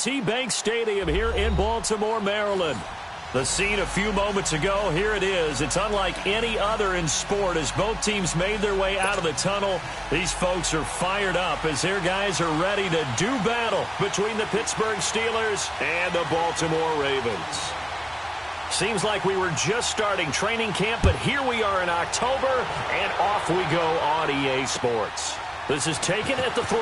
T-Bank Stadium here in Baltimore, Maryland. The scene a few moments ago, here it is. It's unlike any other in sport as both teams made their way out of the tunnel. These folks are fired up as their guys are ready to do battle between the Pittsburgh Steelers and the Baltimore Ravens. Seems like we were just starting training camp, but here we are in October, and off we go on EA Sports. This is taken at the 3.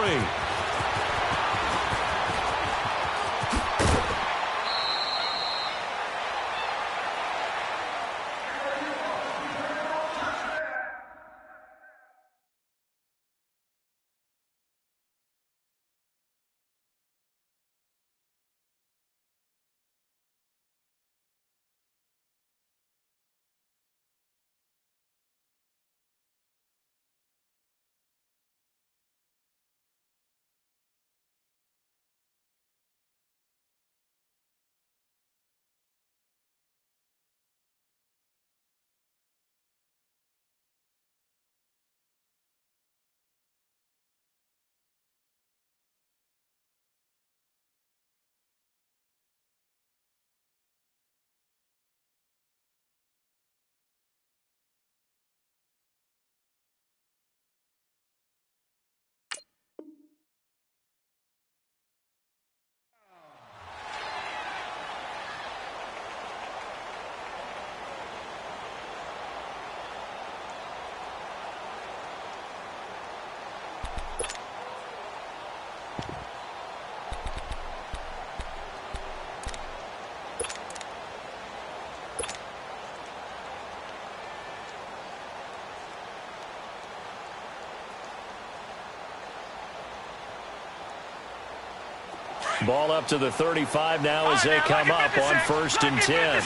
Ball up to the 35 now as they come up on 1st and 10.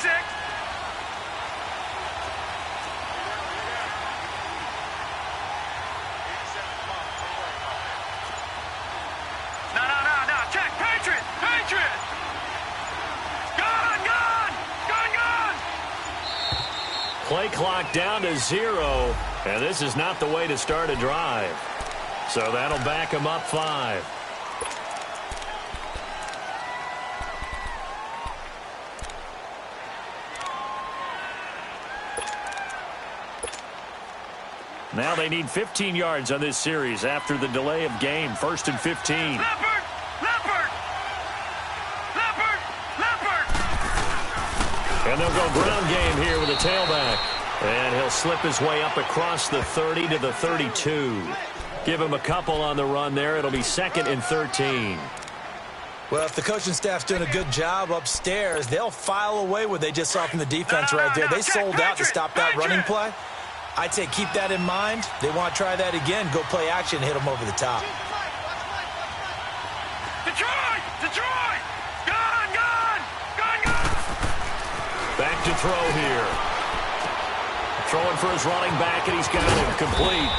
No. Check. Patriot. Gone. Play clock down to 0, and this is not the way to start a drive. So that'll back them up 5. Now they need 15 yards on this series after the delay of game. 1st and 15. Leopard! And they'll go ground game here with a tailback. And he'll slip his way up across the 30 to the 32. Give him a couple on the run there. It'll be 2nd and 13. Well, if the coaching staff's doing a good job upstairs, they'll file away what they just saw from the defense right there. They sold out to stop that running play. I'd say keep that in mind. They want to try that again. Go play action, hit them over the top. Detroit! Gone! Back to throw here. Throwing for his running back, and he's got it complete.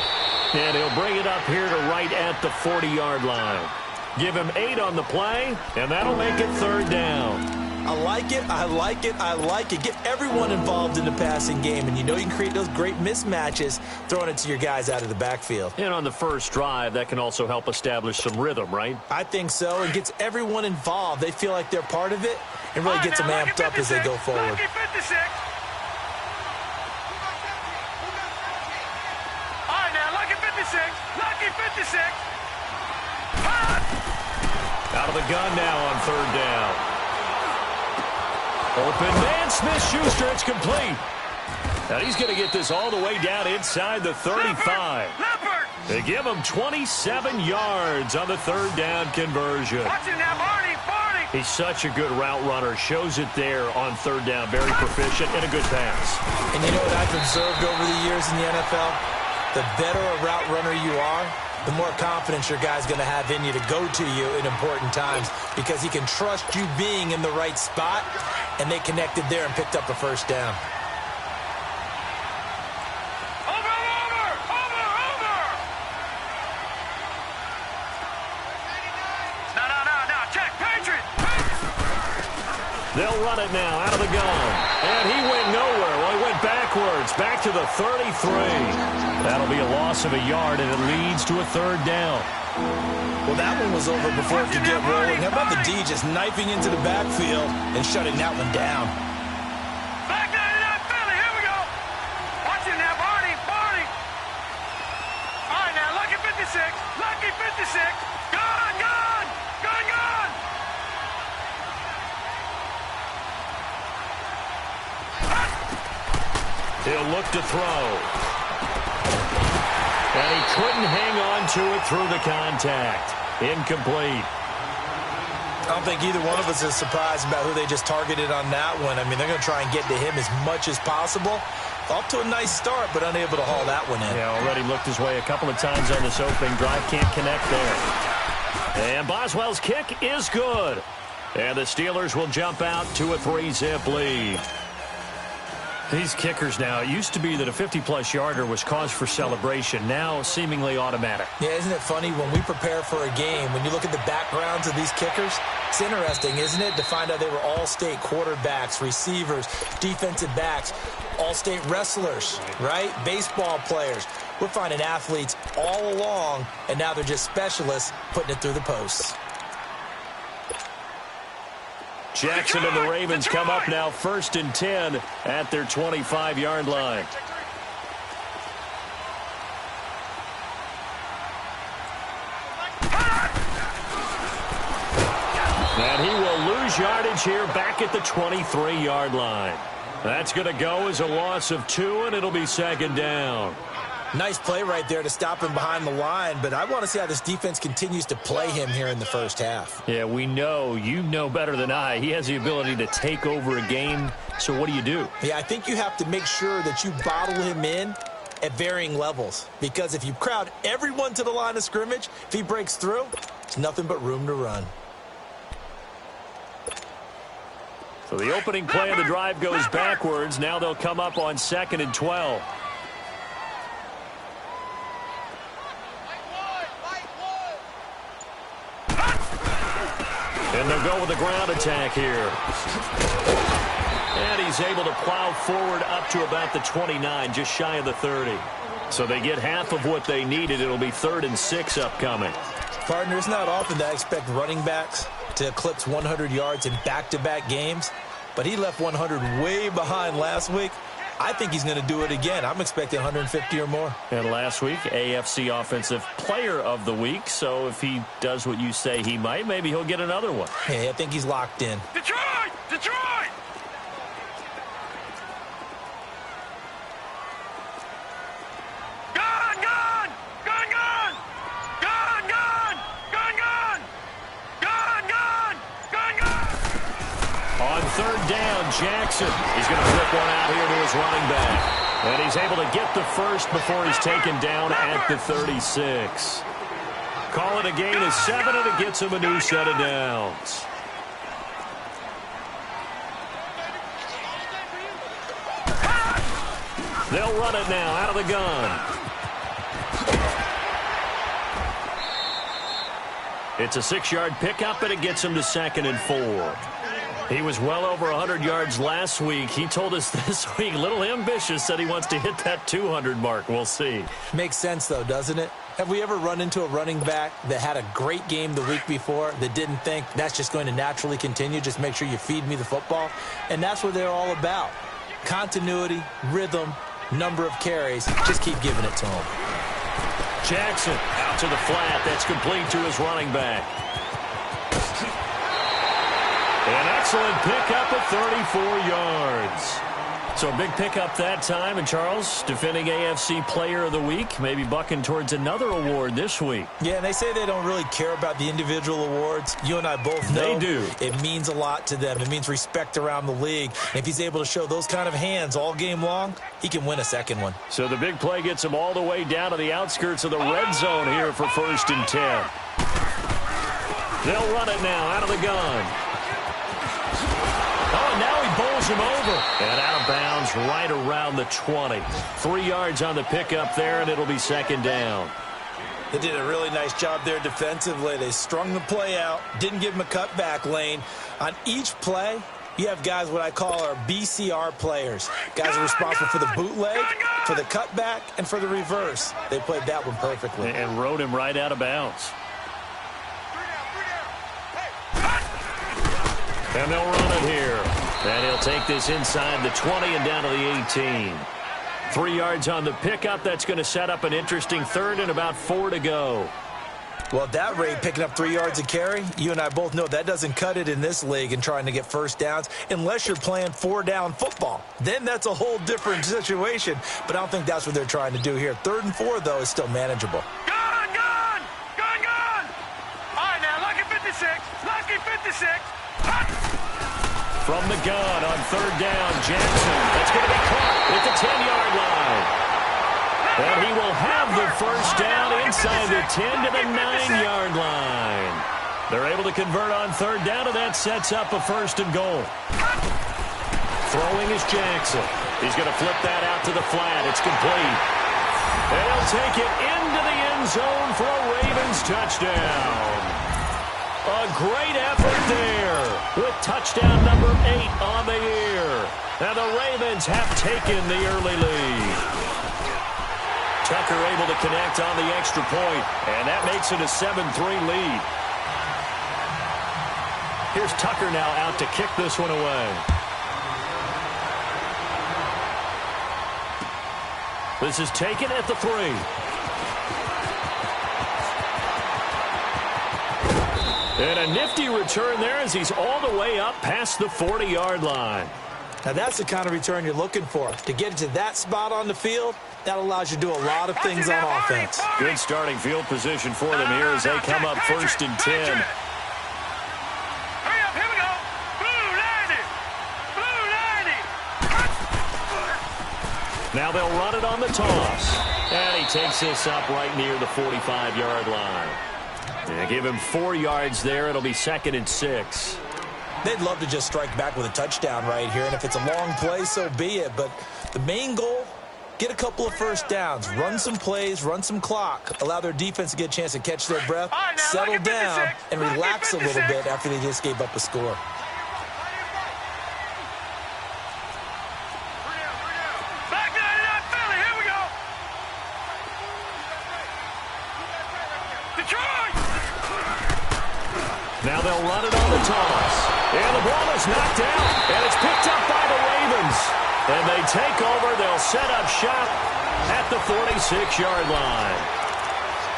And he'll bring it up here to right at the 40-yard line. Give him 8 on the play, and that'll make it 3rd down. I like it. Get everyone involved in the passing game, and you know you can create those great mismatches throwing it to your guys out of the backfield. And on the first drive, that can also help establish some rhythm, right? I think so. It gets everyone involved. They feel like they're part of it and really gets them amped up as they go forward. Lucky 56. All right, now, Lucky 56. Out of the gun now on 3rd down. Open man, Smith-Schuster, it's complete. Now he's going to get this all the way down inside the 35. They give him 27 yards on the 3rd down conversion. Watch him now, Barney. He's such a good route runner. Shows it there on 3rd down. Very proficient and a good pass. And you know what I've observed over the years in the NFL? The better a route runner you are, the more confidence your guy's going to have in you to go to you in important times because he can trust you being in the right spot, and they connected there and picked up a 1st down. No. Check. Patriot. They'll run it now out of the gun. And he went nowhere. Well, he went it backwards, back to the 33. That'll be a loss of a yard, and it leads to a third down. Well, that one was over before it could get rolling. How about the D just knifing into the backfield and shutting that one down? Back 99 Philly, here we go. Watch it now, Barney. All right, now, lucky 56. Lucky 56. Gone. He'll look to throw. And he couldn't hang on to it through the contact. Incomplete. I don't think either one of us is surprised about who they just targeted on that one. I mean, they're going to try and get to him as much as possible. Off to a nice start, but unable to haul that one in. Yeah, already looked his way a couple of times on this opening drive. Can't connect there. And Boswell's kick is good. And the Steelers will jump out to a 3-zip lead. These kickers now, it used to be that a 50-plus yarder was cause for celebration. Now, seemingly automatic. Yeah, isn't it funny? When we prepare for a game, when you look at the backgrounds of these kickers, it's interesting, isn't it, to find out they were all-state quarterbacks, receivers, defensive backs, all-state wrestlers, right? Baseball players. We're finding athletes all along, and now they're just specialists putting it through the posts. Jackson and the Ravens come up now 1st and 10 at their 25-yard line. And he will lose yardage here back at the 23-yard line. That's going to go as a loss of 2, and it'll be 2nd down. Nice play right there to stop him behind the line, but I want to see how this defense continues to play him here in the first half. Yeah, we know. You know better than I. He has the ability to take over a game, so what do? Yeah, I think you have to make sure that you bottle him in at varying levels, because if you crowd everyone to the line of scrimmage, if he breaks through, there's nothing but room to run. So the opening play of the drive goes backwards. Now they'll come up on 2nd and 12. And they'll go with the ground attack here. And he's able to plow forward up to about the 29, just shy of the 30. So they get half of what they needed. It'll be 3rd and 6 upcoming. Partner, it's not often that I expect running backs to eclipse 100 yards in back-to-back games, but he left 100 way behind last week. I think he's going to do it again. I'm expecting 150 or more. And last week, AFC Offensive Player of the Week. So if he does what you say he might, maybe he'll get another one. Hey, I think he's locked in. Detroit! On 3rd down, Jackson. He's going to flip one out here to his running back. And he's able to get the first before he's taken down at the 36. Call it a gain of 7, and it gets him a new set of downs. They'll run it now out of the gun. It's a 6-yard pickup, and it gets him to 2nd and 4. He was well over 100 yards last week. He told us this week, a little ambitious, said he wants to hit that 200 mark. We'll see. Makes sense, though, doesn't it? Have we ever run into a running back that had a great game the week before that didn't think that's just going to naturally continue? Just make sure you feed me the football. And that's what they're all about. Continuity, rhythm, number of carries. Just keep giving it to him. Jackson out to the flat. That's complete to his running back. An excellent pickup at 34 yards. So a big pickup that time. And Charles, defending AFC Player of the Week, maybe bucking towards another award this week. Yeah, and they say they don't really care about the individual awards. You and I both know they do. It means a lot to them. It means respect around the league. And if he's able to show those kind of hands all game long, he can win a second one. So the big play gets him all the way down to the outskirts of the red zone here for 1st and 10. They'll run it now out of the gun. Oh, and now he bowls him over. And out of bounds right around the 20. 3 yards on the pickup there, and it'll be 2nd down. They did a really nice job there defensively. They strung the play out, didn't give him a cutback lane. On each play, You have guys what I call our BCR players. Guys are responsible for the bootleg, for the cutback, and for the reverse. They played that one perfectly. And rode him right out of bounds. And they'll run it here. And he'll take this inside the 20 and down to the 18. 3 yards on the pickup. That's going to set up an interesting third and about 4 to go. Well, at that rate, picking up 3 yards a carry, you and I both know that doesn't cut it in this league and trying to get first downs unless you're playing 4-down football. Then that's a whole different situation, but I don't think that's what they're trying to do here. 3rd and 4, though, is still manageable. Gone, gone! Gone, gone! All right, now, lucky 56. Lucky 56. From the gun on 3rd down, Jackson. That's going to be caught at the 10-yard line. And he will have the first down inside the 10 to the 9-yard line. They're able to convert on 3rd down, and that sets up a 1st and goal. Throwing is Jackson. He's going to flip that out to the flat. It's complete. And he'll take it into the end zone for a Ravens touchdown. A great effort there with touchdown number 8 on the year. And the Ravens have taken the early lead. Tucker able to connect on the extra point, and that makes it a 7-3 lead. Here's Tucker now out to kick this one away. This is taken at the 3. And a nifty return there as he's all the way up past the 40-yard line. Now, that's the kind of return you're looking for. To get to that spot on the field, that allows you to do a lot of things on offense. Good starting field position for them here as they come up 1st and 10. Hurry up, here we go. Blue 90. Blue 90. Now they'll run it on the toss. And he takes this up right near the 45-yard line. And give him 4 yards there. It'll be 2nd and 6. They'd love to just strike back with a touchdown right here, and if it's a long play, so be it. But the main goal, get a couple of first downs, run some plays, run some clock, allow their defense to get a chance to catch their breath, settle down, and relax a little bit after they just gave up a score. Back 99 Philly, here we go. Detroit! Now they'll run it on the toss. And the ball is knocked out, and it's picked up by the Ravens. And they take over. They'll set up shop at the 46-yard line.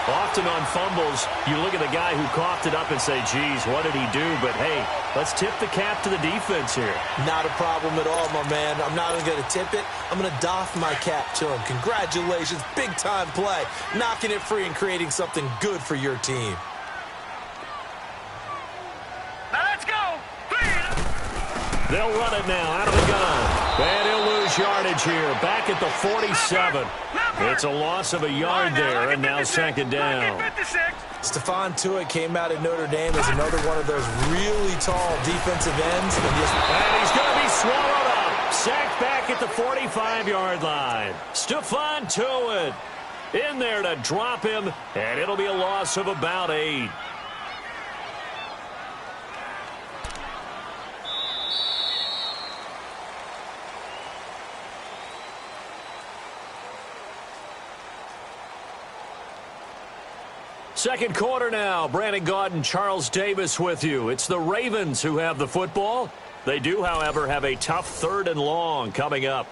Often on fumbles, you look at the guy who coughed it up and say, geez, what did he do? But, hey, let's tip the cap to the defense here. Not a problem at all, my man. I'm not even going to tip it. I'm going to doff my cap to him. Congratulations, big-time play. Knocking it free and creating something good for your team. Now let's go. They'll run it now out of the gun. And he'll lose yardage here. Back at the 47. It's a loss of a yard there, and now 2nd down. Stephon Tuitt came out of Notre Dame as another one of those really tall defensive ends. And he's going to be swallowed up. Sacked back at the 45-yard line. Stephon Tuitt in there to drop him, and it'll be a loss of about 8. Second quarter now. Brandon Gaudin, Charles Davis with you. It's the Ravens who have the football. They do, however, have a tough 3rd and long coming up.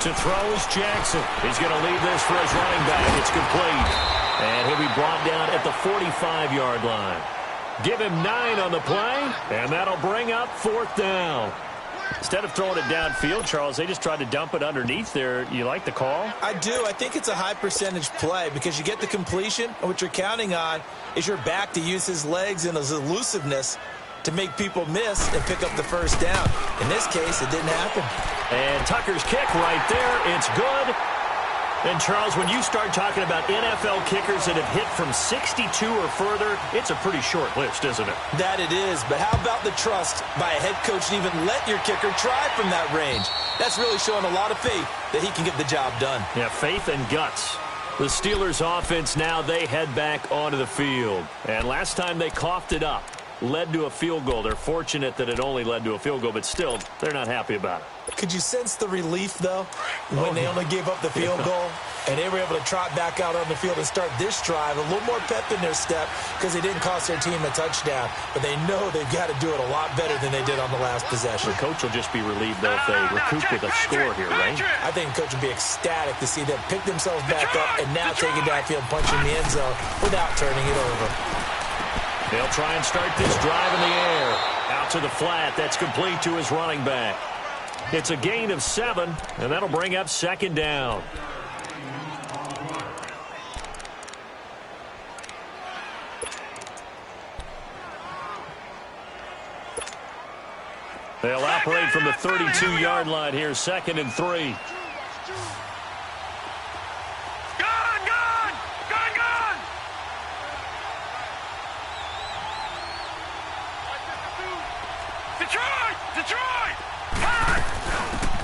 To throw is Jackson. He's going to leave this for his running back. It's complete. And he'll be brought down at the 45-yard line. Give him 9 on the play, and that'll bring up 4th down. Instead of throwing it downfield, Charles, they just tried to dump it underneath there. You like the call? I do. I think it's a high percentage play because you get the completion, and what you're counting on is your back to use his legs and his elusiveness to make people miss and pick up the first down. In this case, it didn't happen. And Tucker's kick right there. It's good. And, Charles, when you start talking about NFL kickers that have hit from 62 or further, it's a pretty short list, isn't it? That it is. But how about the trust by a head coach to even let your kicker try from that range? That's really showing a lot of faith that he can get the job done. Yeah, faith and guts. The Steelers' offense now, they head back onto the field. And last time they coughed it up, led to a field goal. They're fortunate that it only led to a field goal, but still, they're not happy about it. Could you sense the relief, though, when they only gave up the field goal and they were able to trot back out on the field and start this drive, a little more pep in their step because they didn't cost their team a touchdown, but they know they've got to do it a lot better than they did on the last possession. The coach will just be relieved, though, if they recoup with a score here, right? I think the coach will be ecstatic to see them pick themselves back up and now take it downfield, punching the end zone without turning it over. They'll try and start this drive in the air. Out to the flat. That's complete to his running back. It's a gain of 7, and that'll bring up second down. They'll operate from the 32-yard line here, 2nd and 3.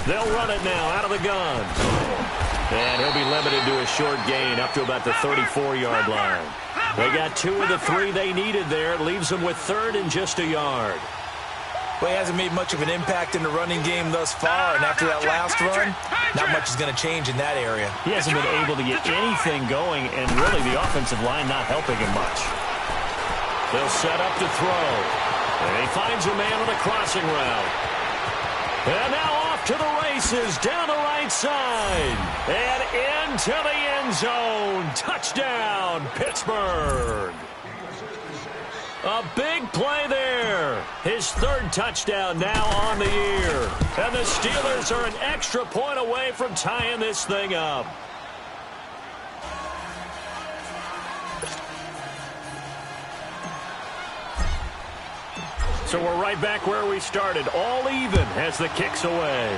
They'll run it now out of the gun. And he'll be limited to a short gain up to about the 34-yard line. They got 2 of the 3 they needed there. It leaves them with 3rd and just a yard. Well, he hasn't made much of an impact in the running game thus far, and after that last run, not much is going to change in that area. He hasn't been able to get anything going, and really the offensive line not helping him much. They'll set up to throw. And he finds a man on the crossing route. And now off to the races down the right side. And into the end zone. Touchdown, Pittsburgh. A big play there. His 3rd touchdown now on the year. And the Steelers are an extra point away from tying this thing up. So we're right back where we started, all even as the kick's away.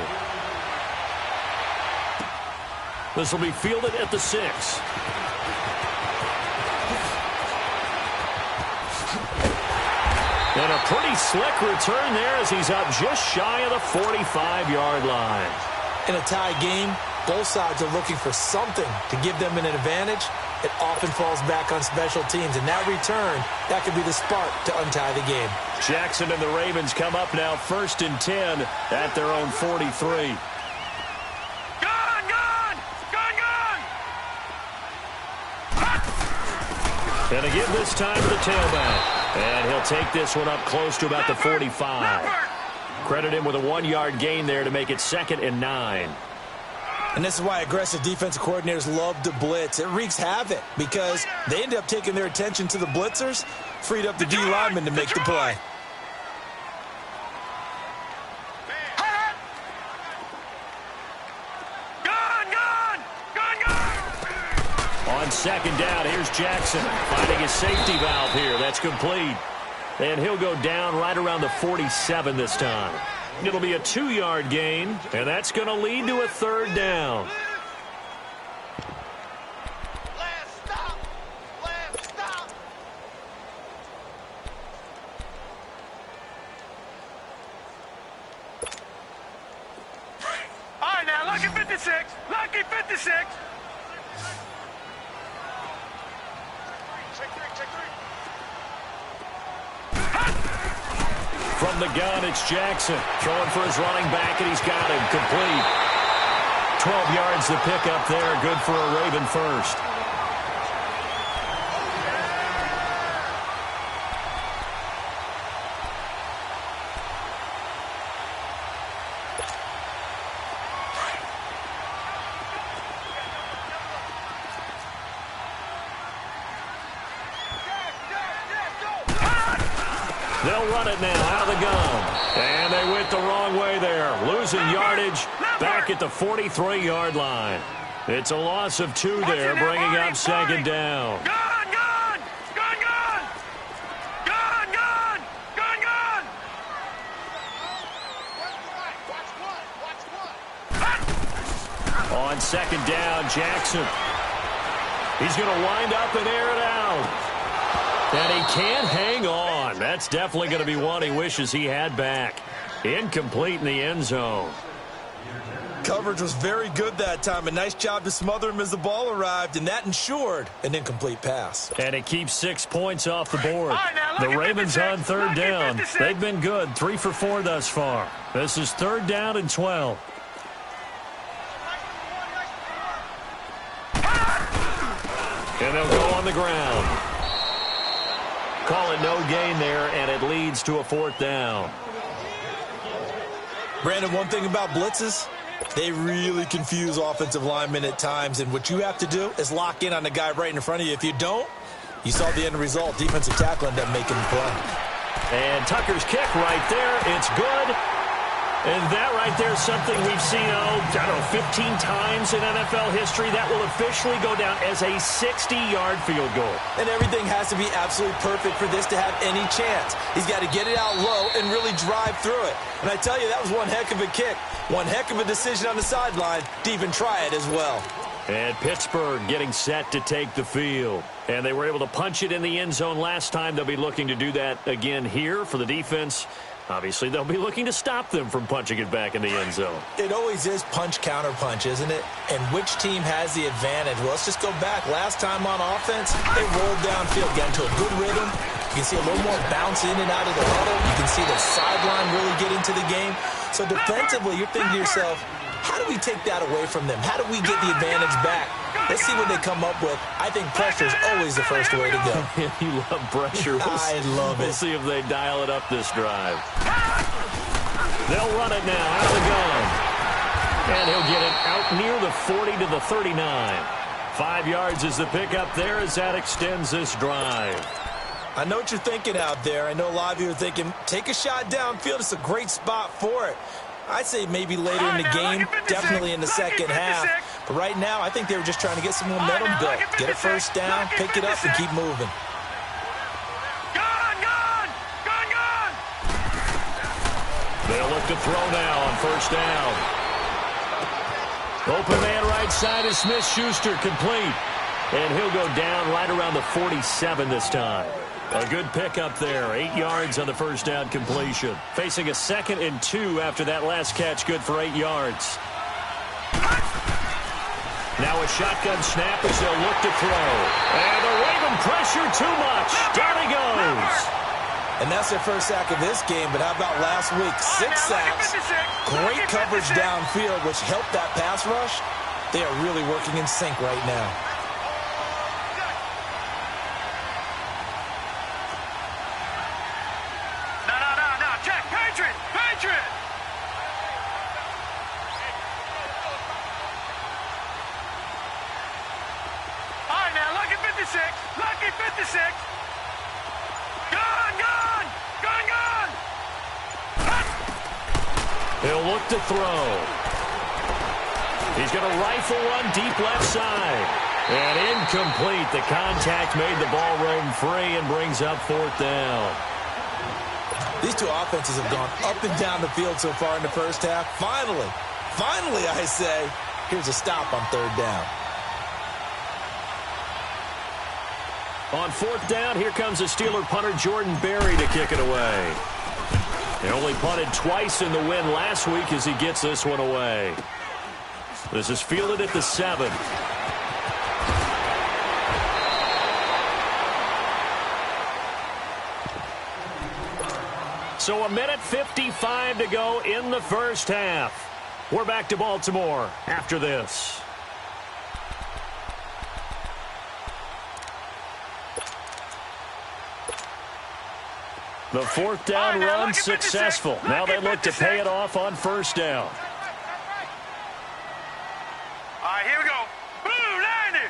This will be fielded at the 6. And a pretty slick return there as he's up just shy of the 45-yard line. In a tie game, both sides are looking for something to give them an advantage. It often falls back on special teams, and that return, that could be the spark to untie the game. Jackson and the Ravens come up now 1st and 10 at their own 43. And again this time to the tailback. And he'll take this one up close to about the 45. Credit him with a 1-yard gain there to make it 2nd and 9. And this is why aggressive defensive coordinators love to blitz. It wreaks havoc because they end up taking their attention to the blitzers, freed up the D lineman to make the play. On 2nd down, here's Jackson finding his safety valve here. That's complete. And he'll go down right around the 47 this time. It'll be a 2-yard gain, and that's going to lead to a 3rd down. Last stop. All right, now, lucky 56. Lucky 56. From the gun, it's Jackson throwing for his running back, and he's got him complete. 12 yards to pick up there. Good for a Raven first. They'll run it now out of the gun. And they went the wrong way there. Losing yardage back at the 43-yard line. It's a loss of 2 there, bringing up 2nd down. Gun! on second down. Jackson. He's going to wind up and air it out. And he can't hang on. That's definitely going to be one he wishes he had back. Incomplete in the end zone. Coverage was very good that time. A nice job to smother him as the ball arrived, and that ensured an incomplete pass. And it keeps 6 points off the board. Right, now, The Ravens 56. on third down. 56. They've been good, 3 for 4 thus far. This is third down and 12. And they'll go on the ground. Call it no gain there, and it leads to a fourth down. Brandon, one thing about blitzes, they really confuse offensive linemen at times, and what you have to do is lock in on the guy right in front of you. If you don't, you saw the end result. Defensive tackle ended up making the play. And Tucker's kick right there. It's good. And that right there is something we've seen, 15 times in NFL history. That will officially go down as a 60-yard field goal. And everything has to be absolutely perfect for this to have any chance. He's got to get it out low and really drive through it. And I tell you, that was one heck of a kick. One heck of a decision on the sideline to even try it as well. And Pittsburgh getting set to take the field. And they were able to punch it in the end zone last time. They'll be looking to do that again here for the defense. Obviously, they'll be looking to stop them from punching it back in the end zone. It always is punch, counter punch, isn't it? And which team has the advantage? Well, let's just go back. Last time on offense, they rolled downfield, got into a good rhythm. You can see a little more bounce in and out of the huddle. You can see the sideline really get into the game. So defensively, you're thinking to yourself, how do we take that away from them? How do we get the advantage back? Let's see what they come up with. I think pressure is always the first way to go. You love pressure. I love it. We'll see if they dial it up this drive. They'll run it now out of the gun. And he'll get it out near the 40 to the 39. 5 yards is the pickup there as that extends this drive. I know what you're thinking out there. I know a lot of you are thinking, take a shot downfield. It's a great spot for it. I'd say maybe later in the game, definitely in the second half. But right now, I think they were just trying to get some momentum built. Get a first down, pick it up, and keep moving. Gone! They'll look to throw now on first down. Open man right side is Smith-Schuster, complete. And he'll go down right around the 47 this time. A good pickup there. 8 yards on the first down completion. Facing a 2nd and 2 after that last catch. Good for 8 yards. Now a shotgun snap as they'll look to throw. And the Raven pressure too much. Down he goes. And that's their first sack of this game. But how about last week? 6 sacks. Great coverage downfield, which helped that pass rush. They are really working in sync right now. Lucky 56. Gone! He'll look to throw. He's going to rifle one deep left side. And incomplete. The contact made the ball roam free and brings up fourth down. These two offenses have gone up and down the field so far in the first half. Finally, I say, here's a stop on third down. On fourth down, here comes the Steeler punter Jordan Berry to kick it away. He only punted twice in the win last week as he gets this one away. This is fielded at the 7. So a minute 55 to go in the first half. We're back to Baltimore after this. The fourth down run successful. Now they look to pay it off on first down. All right, here we go. Blue 90.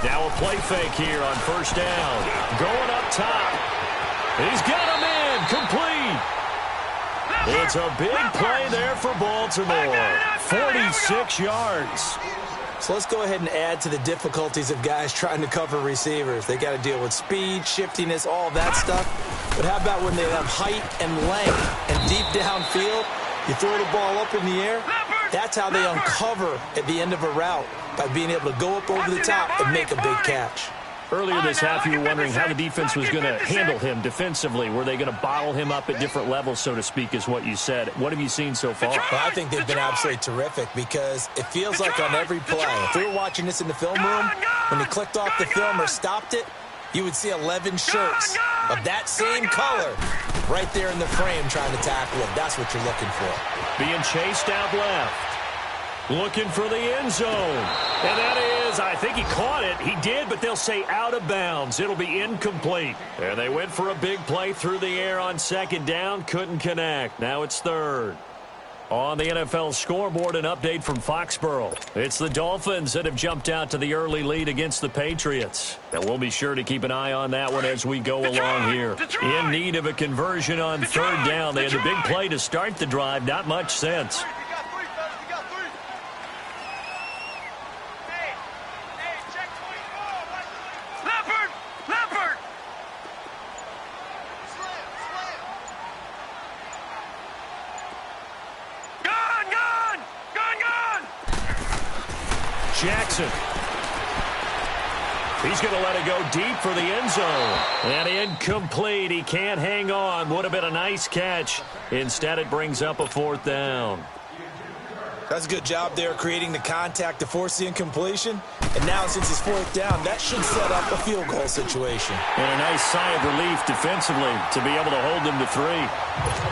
Now a play fake here on first down. Going up top. He's got him in. Complete. It's a big play there for Baltimore. 46 yards. So let's go ahead and add to the difficulties of guys trying to cover receivers. They got to deal with speed, shiftiness, all that stuff. But how about when they have height and length and deep downfield? You throw the ball up in the air, that's how they uncover at the end of a route, by being able to go up over the top and make a big catch. Earlier this half, you were wondering how the defense was going to handle him defensively. Were they going to bottle him up at different levels, so to speak, is what you said. What have you seen so far? Well, I think they've been absolutely terrific, because it feels like on every play, if we were watching this in the film room, when he clicked off the film or stopped it, you would see 11 shirts of that same color right there in the frame trying to tackle him. That's what you're looking for. Being chased out left. Looking for the end zone. And that is, I think he caught it. He did, but they'll say out of bounds. It'll be incomplete. And they went for a big play through the air on second down. Couldn't connect. Now it's third. On the NFL scoreboard, an update from Foxborough. It's the Dolphins that have jumped out to the early lead against the Patriots. And we'll be sure to keep an eye on that one as we go along here. In need of a conversion on third down. They had the big play to start the drive. Not much sense. Jackson. He's going to let it go deep for the end zone. And incomplete. He can't hang on. Would have been a nice catch. Instead, it brings up a fourth down. That's a good job there, creating the contact to force the incompletion. And now, since it's fourth down, that should set up a field goal situation. And a nice sigh of relief defensively to be able to hold them to 3.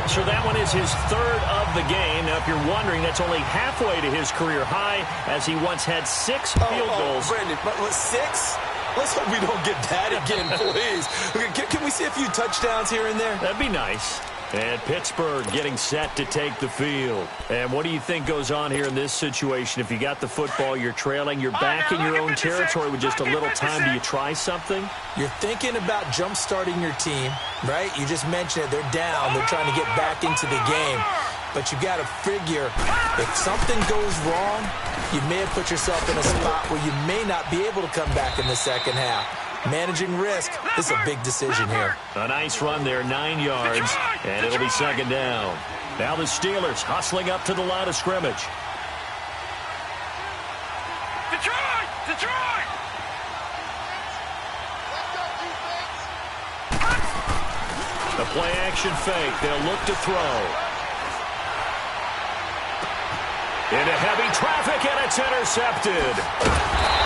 So that one is his third of the game. Now, if you're wondering, that's only halfway to his career high, as he once had 6 field goals. Brandon, but 6? Let's hope we don't get that again, please. Can we see a few touchdowns here and there? That'd be nice. And Pittsburgh getting set to take the field. And what do you think goes on here in this situation? If you got the football, you're trailing, you're back in your own territory with just a little time. Do you try something? You're thinking about jump-starting your team, right? You just mentioned it. They're down. They're trying to get back into the game. But you got to figure, if something goes wrong, you may have put yourself in a spot where you may not be able to come back in the second half. Managing risk is a big decision here. A nice run there, 9 yards, and it'll be second down. Now the Steelers hustling up to the line of scrimmage. Detroit! Detroit! The play action fake. They'll look to throw. Into heavy traffic, and it's intercepted.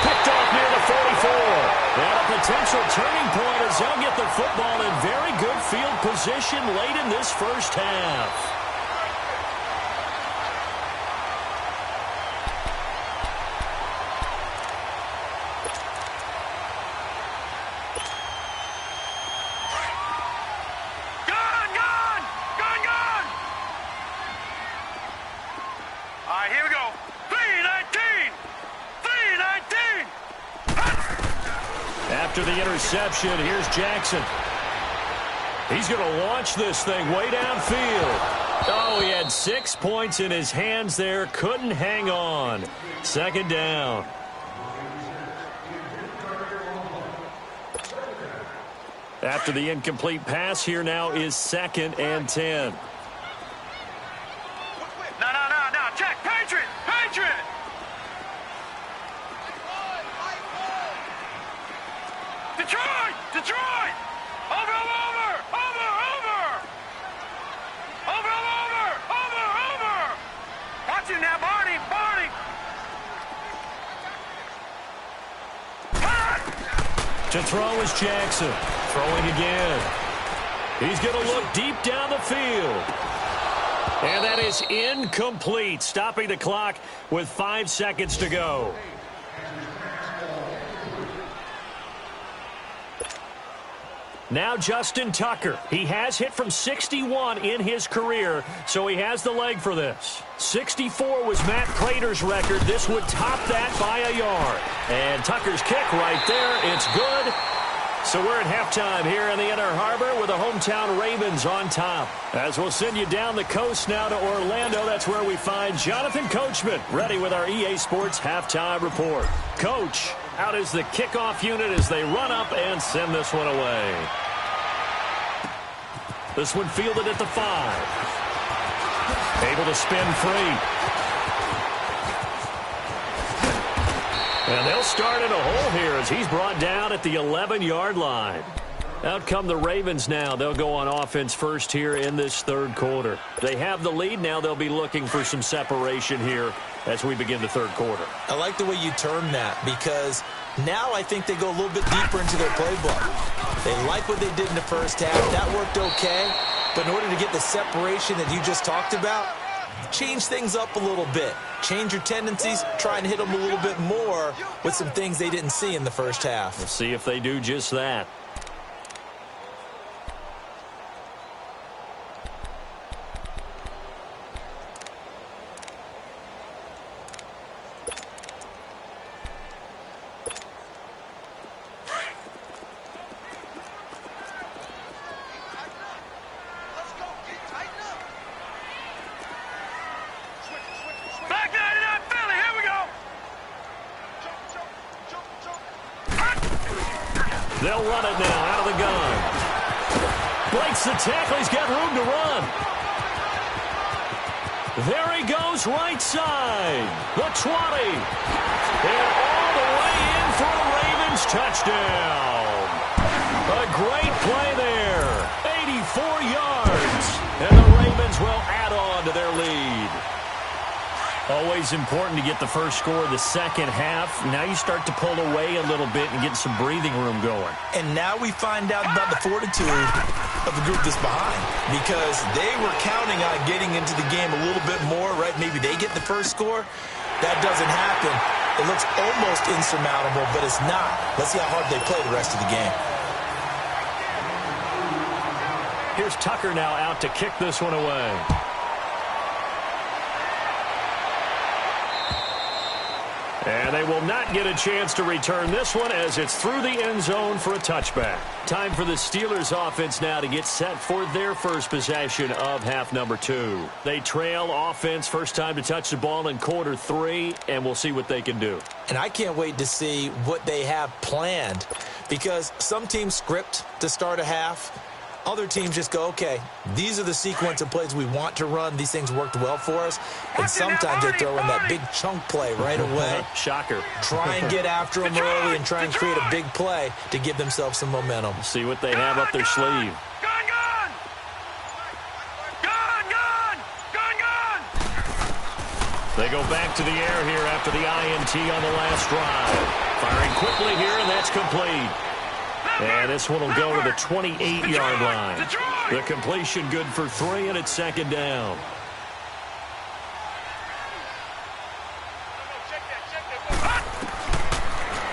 Picked off near the 44. And a potential turning point as they'll get the football in very good field position late in this first half. After the interception, here's Jackson. He's going to launch this thing way downfield. Oh, he had 6 points in his hands there. Couldn't hang on. Second down. After the incomplete pass, here now is 2nd and 10. No, Jack, Patriot! Detroit! Over! Watch him now, Barney! To throw is Jackson. Throwing again. He's going to look deep down the field. And that is incomplete, stopping the clock with 5 seconds to go. Now Justin Tucker. He has hit from 61 in his career, so he has the leg for this. 64 was Matt Prater's record. This would top that by a yard. And Tucker's kick right there. It's good. So we're at halftime here in the Inner Harbor with the hometown Ravens on top. As we'll send you down the coast now to Orlando, that's where we find Jonathan Coachman ready with our EA Sports halftime report. Coach, out is the kickoff unit as they run up and send this one away. This one fielded at the 5. Able to spin free. And they'll start in a hole here as he's brought down at the 11-yard line. Out come the Ravens now. They'll go on offense first here in this third quarter. They have the lead now. They'll be looking for some separation here as we begin the third quarter. I like the way you term that because now I think they go a little bit deeper into their playbook. They like what they did in the first half. That worked okay. But in order to get the separation that you just talked about, change things up a little bit. Change your tendencies. Try and hit them a little bit more with some things they didn't see in the first half. We'll see if they do just that. They'll run it now out of the gun. Breaks the tackle. He's got room to run. There he goes right side. The 20. And all the way in for a Ravens touchdown. A great play there. 84 yards. And the Ravens will add on to their lead. Always important to get the first score of the second half. Now you start to pull away a little bit and get some breathing room going. And now we find out about the fortitude of the group that's behind because they were counting on getting into the game a little bit more, right? Maybe they get the first score. That doesn't happen. It looks almost insurmountable, but it's not. Let's see how hard they play the rest of the game. Here's Tucker now out to kick this one away. And they will not get a chance to return this one as it's through the end zone for a touchback. Time for the Steelers offense now to get set for their first possession of half number 2. They trail offense first time to touch the ball in quarter 3, and we'll see what they can do. And I can't wait to see what they have planned because some teams script to start a half. Other teams just go, okay, these are the sequence of plays we want to run. These things worked well for us. And sometimes they throw in that big chunk play right away. Shocker. Try and get after them early and try and create a big play to give themselves some momentum. See what they have up their sleeve. They go back to the air here after the INT on the last drive. Firing quickly here, and that's complete. And this one will go to the 28-yard line. The completion good for 3, and it's second down.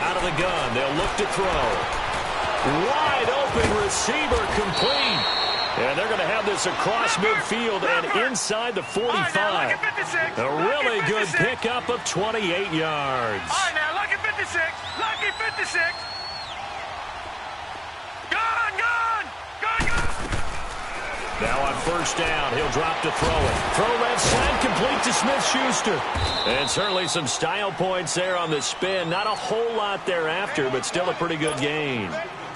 Out of the gun, they'll look to throw. Wide open receiver complete. And they're going to have this across midfield and inside the 45. A really good pickup of 28 yards. All right, now, lucky 56. Lucky 56. Now on first down, he'll drop to throw it. Throw left side, complete to Smith-Schuster. And certainly some style points there on the spin. Not a whole lot thereafter, but still a pretty good gain.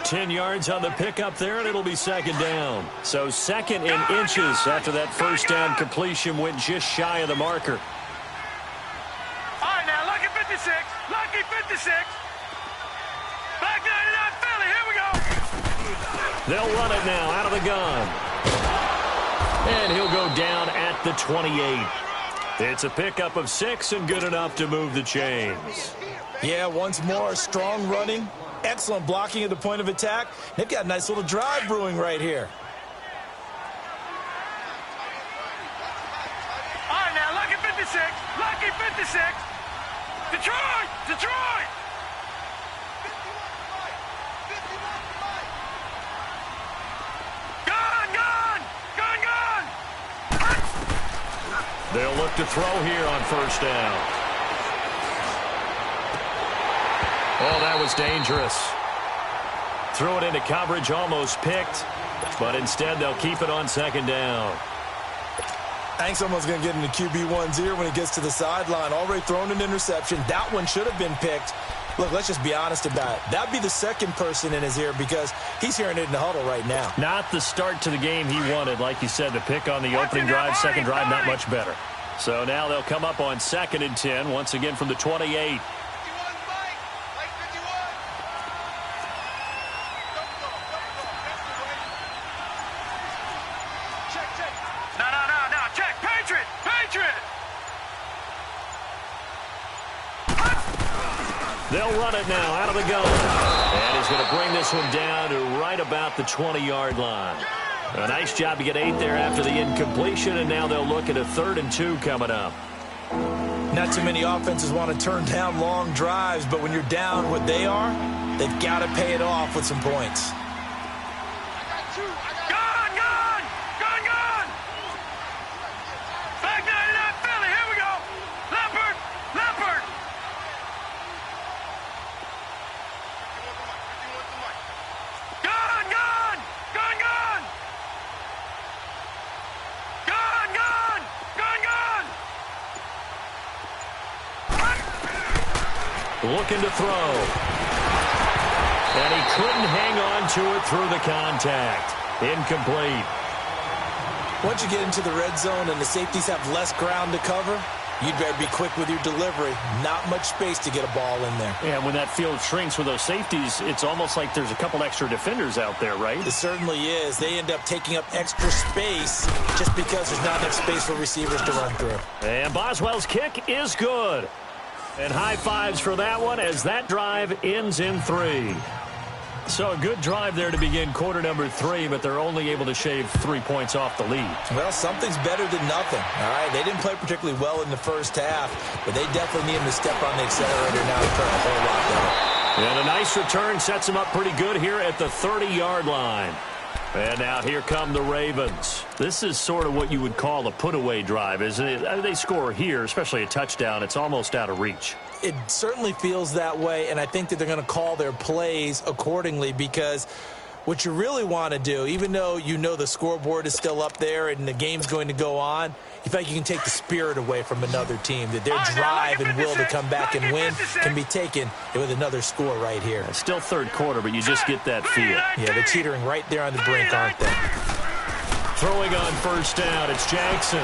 10 yards on the pickup there, and it'll be second down. So second in inches after that first down completion went just shy of the marker. All right, now, lucky 56. Lucky 56. Back 99 Philly, here we go. They'll run it now out of the gun. And he'll go down at the 28. It's a pickup of 6 and good enough to move the chains. Yeah, once more, strong running, excellent blocking at the point of attack. They've got a nice little drive brewing right here. All right, now, lucky 56. Lucky 56. Detroit! Detroit! They'll look to throw here on first down. Oh, that was dangerous. Threw it into coverage, almost picked, but instead they'll keep it on second down. I think someone's going to get into QB1's ear when he gets to the sideline. Already thrown an interception. That one should have been picked. Look, let's just be honest about it. That'd be the second person in his ear because he's hearing it in the huddle right now. Not the start to the game he wanted. Like you said, the pick on the opening drive, second drive, not much better. So now they'll come up on 2nd and 10, once again from the 28. They'll run it now out of the gun. And he's going to bring this one down to right about the 20-yard line. A nice job to get 8 there after the incompletion, and now they'll look at a 3rd and 2 coming up. Not too many offenses want to turn down long drives, but when you're down what they are, they've got to pay it off with some points. Looking to throw. And he couldn't hang on to it through the contact. Incomplete. Once you get into the red zone and the safeties have less ground to cover, you'd better be quick with your delivery. Not much space to get a ball in there. Yeah, when that field shrinks with those safeties, it's almost like there's a couple extra defenders out there, right? It certainly is. They end up taking up extra space just because there's not enough space for receivers to run through. And Boswell's kick is good. And high fives for that one as that drive ends in 3. So a good drive there to begin quarter number 3, but they're only able to shave 3 points off the lead. Well, something's better than nothing, all right? They didn't play particularly well in the first half, but they definitely need him to step on the accelerator now to play a whole lot better. And a nice return sets him up pretty good here at the 30-yard line. And now here come the Ravens. This is sort of what you would call a put-away drive, isn't it? They score here, especially a touchdown. It's almost out of reach. It certainly feels that way, and I think that they're going to call their plays accordingly because what you really want to do, even though you know the scoreboard is still up there and the game's going to go on, you feel like you can take the spirit away from another team, that their drive and will to come back and win can be taken with another score right here. It's still third quarter, but you just get that feel. Yeah, they're teetering right there on the brink, aren't they? Throwing on first down, it's Jackson.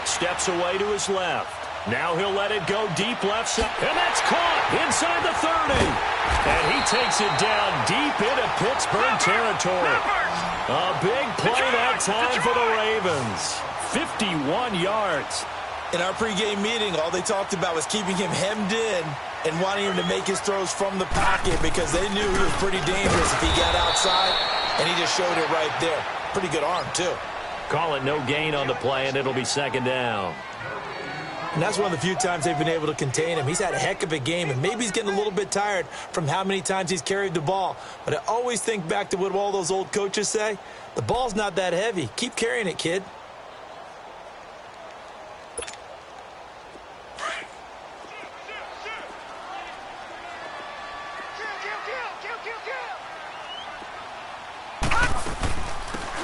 Steps away to his left. Now he'll let it go deep left side. And that's caught inside the 30. And he takes it down deep into Pittsburgh territory. A big play that time for the Ravens. 51 yards. In our pregame meeting, all they talked about was keeping him hemmed in and wanting him to make his throws from the pocket because they knew he was pretty dangerous if he got outside, and he just showed it right there. Pretty good arm, too. Call it no gain on the play, and it'll be second down. And that's one of the few times they've been able to contain him. He's had a heck of a game, and maybe he's getting a little bit tired from how many times he's carried the ball. But I always think back to what all those old coaches say. The ball's not that heavy. Keep carrying it, kid.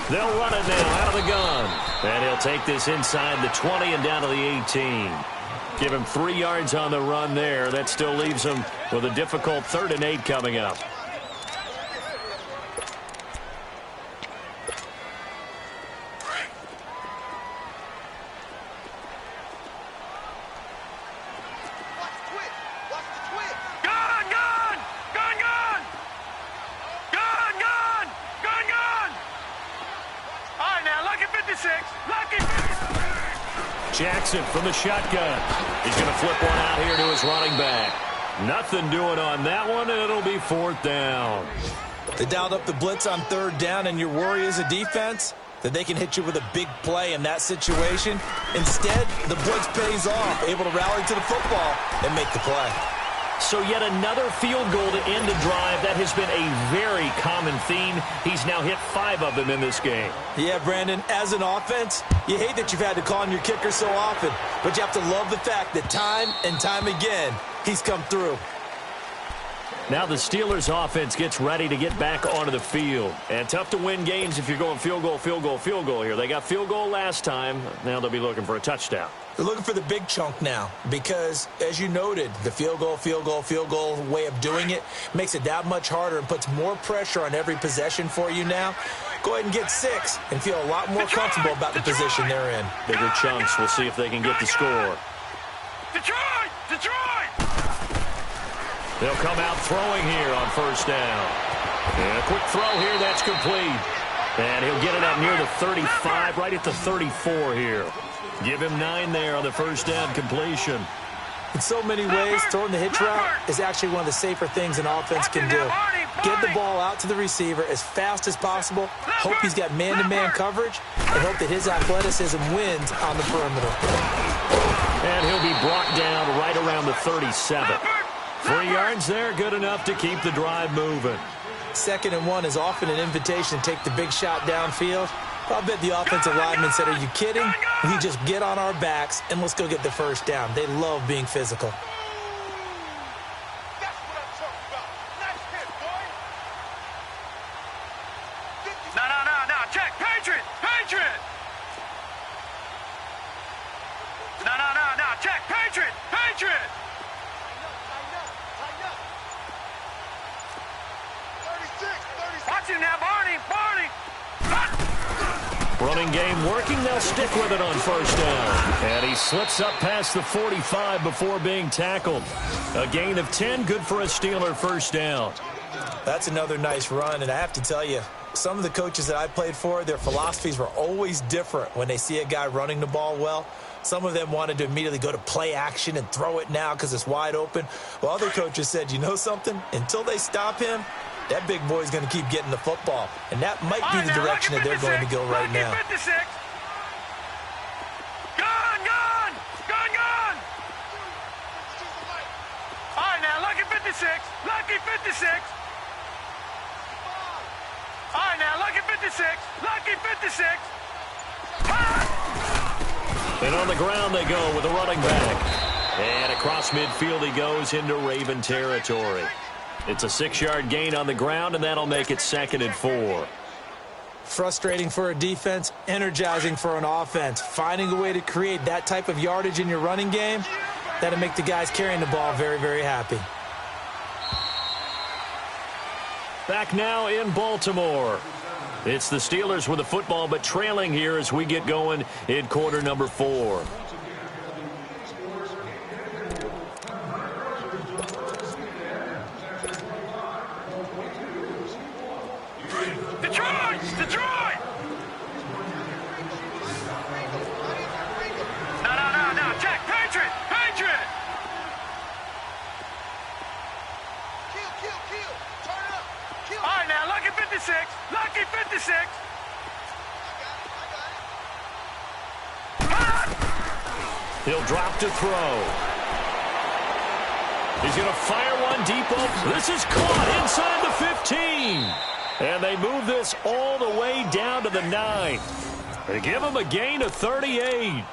They'll run it now out of the gun. And he'll take this inside the 20 and down to the 18. Give him 3 yards on the run there. That still leaves him with a difficult 3rd and 8 coming up. Jackson from the shotgun. He's going to flip one out here to his running back. Nothing doing on that one, and it'll be 4th down. They dialed up the blitz on 3rd down, and your worry as a defense that they can hit you with a big play in that situation. Instead, the blitz pays off, able to rally to the football and make the play. So yet another field goal to end a drive. That has been a very common theme. He's now hit 5 of them in this game. Yeah, Brandon, as an offense, you hate that you've had to call on your kicker so often, but you have to love the fact that time and time again, he's come through. Now the Steelers offense gets ready to get back onto the field. And tough to win games if you're going field goal, field goal, field goal here. They got field goal last time. Now they'll be looking for a touchdown. They're looking for the big chunk now because, as you noted, the field goal way of doing it makes it that much harder and puts more pressure on every possession for you now. Go ahead and get 6 and feel a lot more comfortable about the position they're in. Bigger chunks. We'll see if they can get the score. Detroit! They'll come out throwing here on first down. And a quick throw here. That's complete. And he'll get it up near the 35, right at the 34 here. Give him 9 there on the first down completion. In so many ways, throwing the hitch route is actually one of the safer things an offense can do. Get the ball out to the receiver as fast as possible, hope he's got man-to-man coverage, and hope that his athleticism wins on the perimeter. And he'll be brought down right around the 37. 3 yards there, good enough to keep the drive moving. 2nd and 1 is often an invitation to take the big shot downfield. I'll bet the offensive lineman said, "Are you kidding? We just get on our backs and let's go get the first down." They love being physical. That's what I'm talking about. Nice hit, boy. No. Check. Patriot. No. Check. Patriot. Line up. 36. Watch him now, Barney. Running game working. They'll stick with it on first down. And he slips up past the 45 before being tackled. A gain of 10, good for a Steeler first down. That's another nice run, and I have to tell you, some of the coaches that I played for, their philosophies were always different when they see a guy running the ball well. Some of them wanted to immediately go to play action and throw it now because it's wide open. While other coaches said, you know something? Until they stop him, that big boy's going to keep getting the football. And that might be the direction that they're going to go right now. Gone! All right, now, lucky 56. All right, now, lucky 56. And on the ground they go with a running back. And across midfield he goes into Raven territory. It's a 6-yard gain on the ground, and that'll make it 2nd and 4. Frustrating for a defense, energizing for an offense. Finding a way to create that type of yardage in your running game, that'll make the guys carrying the ball very, very happy. Back now in Baltimore. It's the Steelers with the football, but trailing here as we get going in quarter number 4. Detroit! No. Check. Patriot! Kill. Turn it up. Kill. All right, now, lucky 56. He'll drop to throw. He's going to fire one deep open. This is caught inside the 15. And they move this all the way down to the 9. They give him a gain of 38.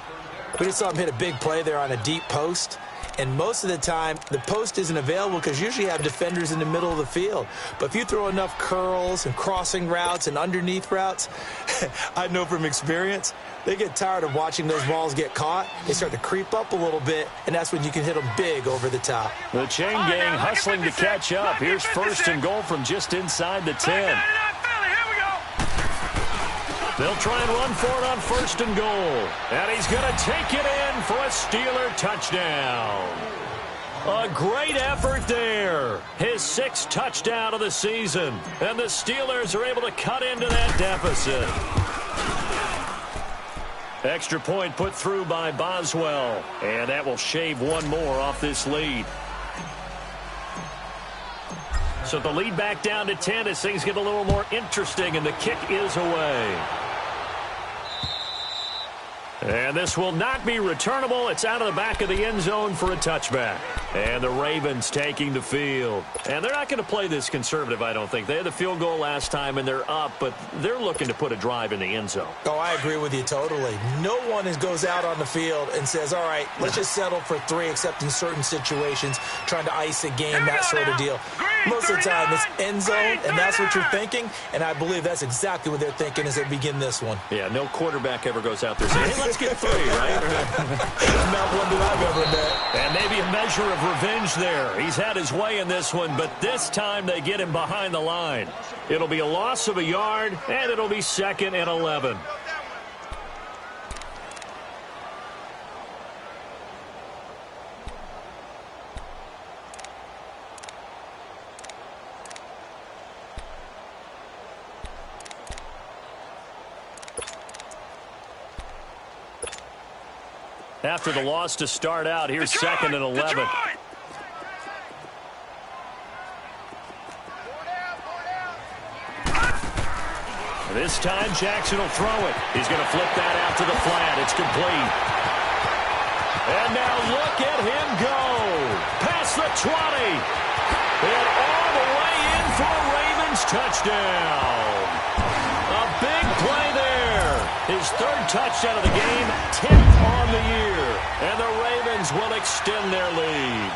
We just saw him hit a big play there on a deep post. And most of the time, the post isn't available because usually you have defenders in the middle of the field. But if you throw enough curls and crossing routes and underneath routes, I know from experience, they get tired of watching those balls get caught. They start to creep up a little bit, and that's when you can hit them big over the top. The chain gang hustling to catch up. Here's 1st and goal from just inside the 10. They'll try and run for it on 1st and goal. And he's going to take it in for a Steeler touchdown. A great effort there. His 6th touchdown of the season. And the Steelers are able to cut into that deficit. Extra point put through by Boswell. And that will shave one more off this lead. So the lead back down to 10 as things get a little more interesting, and the kick is away. And this will not be returnable. It's out of the back of the end zone for a touchback. And the Ravens taking the field. And they're not going to play this conservative, I don't think. They had the field goal last time, and they're up, but they're looking to put a drive in the end zone. Oh, I agree with you totally. No one goes out on the field and says, all right, let's just settle for 3, except in certain situations, trying to ice a game, that sort of deal. Most of the time, it's end zone, and that's what you're thinking, and I believe that's exactly what they're thinking as they begin this one. Yeah, no quarterback ever goes out there saying, hey, let's get 3, right? Not one that I've ever met. And maybe a measure of revenge there. He's had his way in this one, but this time they get him behind the line. It'll be a loss of a yard, and it'll be 2nd and 11. After the loss to start out, here's 2nd and 11. This time, Jackson will throw it. He's going to flip that out to the flat. It's complete. And now look at him go. Past the 20. And all the way in for a Ravens touchdown. A big play there. His 3rd touchdown of the game, 10th on the year. And the Ravens will extend their lead.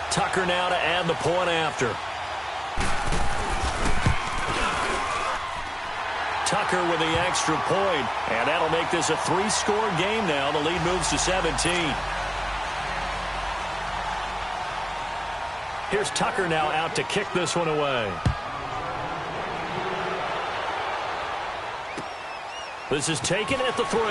Tucker now to add the point after. Tucker with the extra point, and that'll make this a 3-score game now. The lead moves to 17. Here's Tucker now out to kick this one away. This is taken at the 3.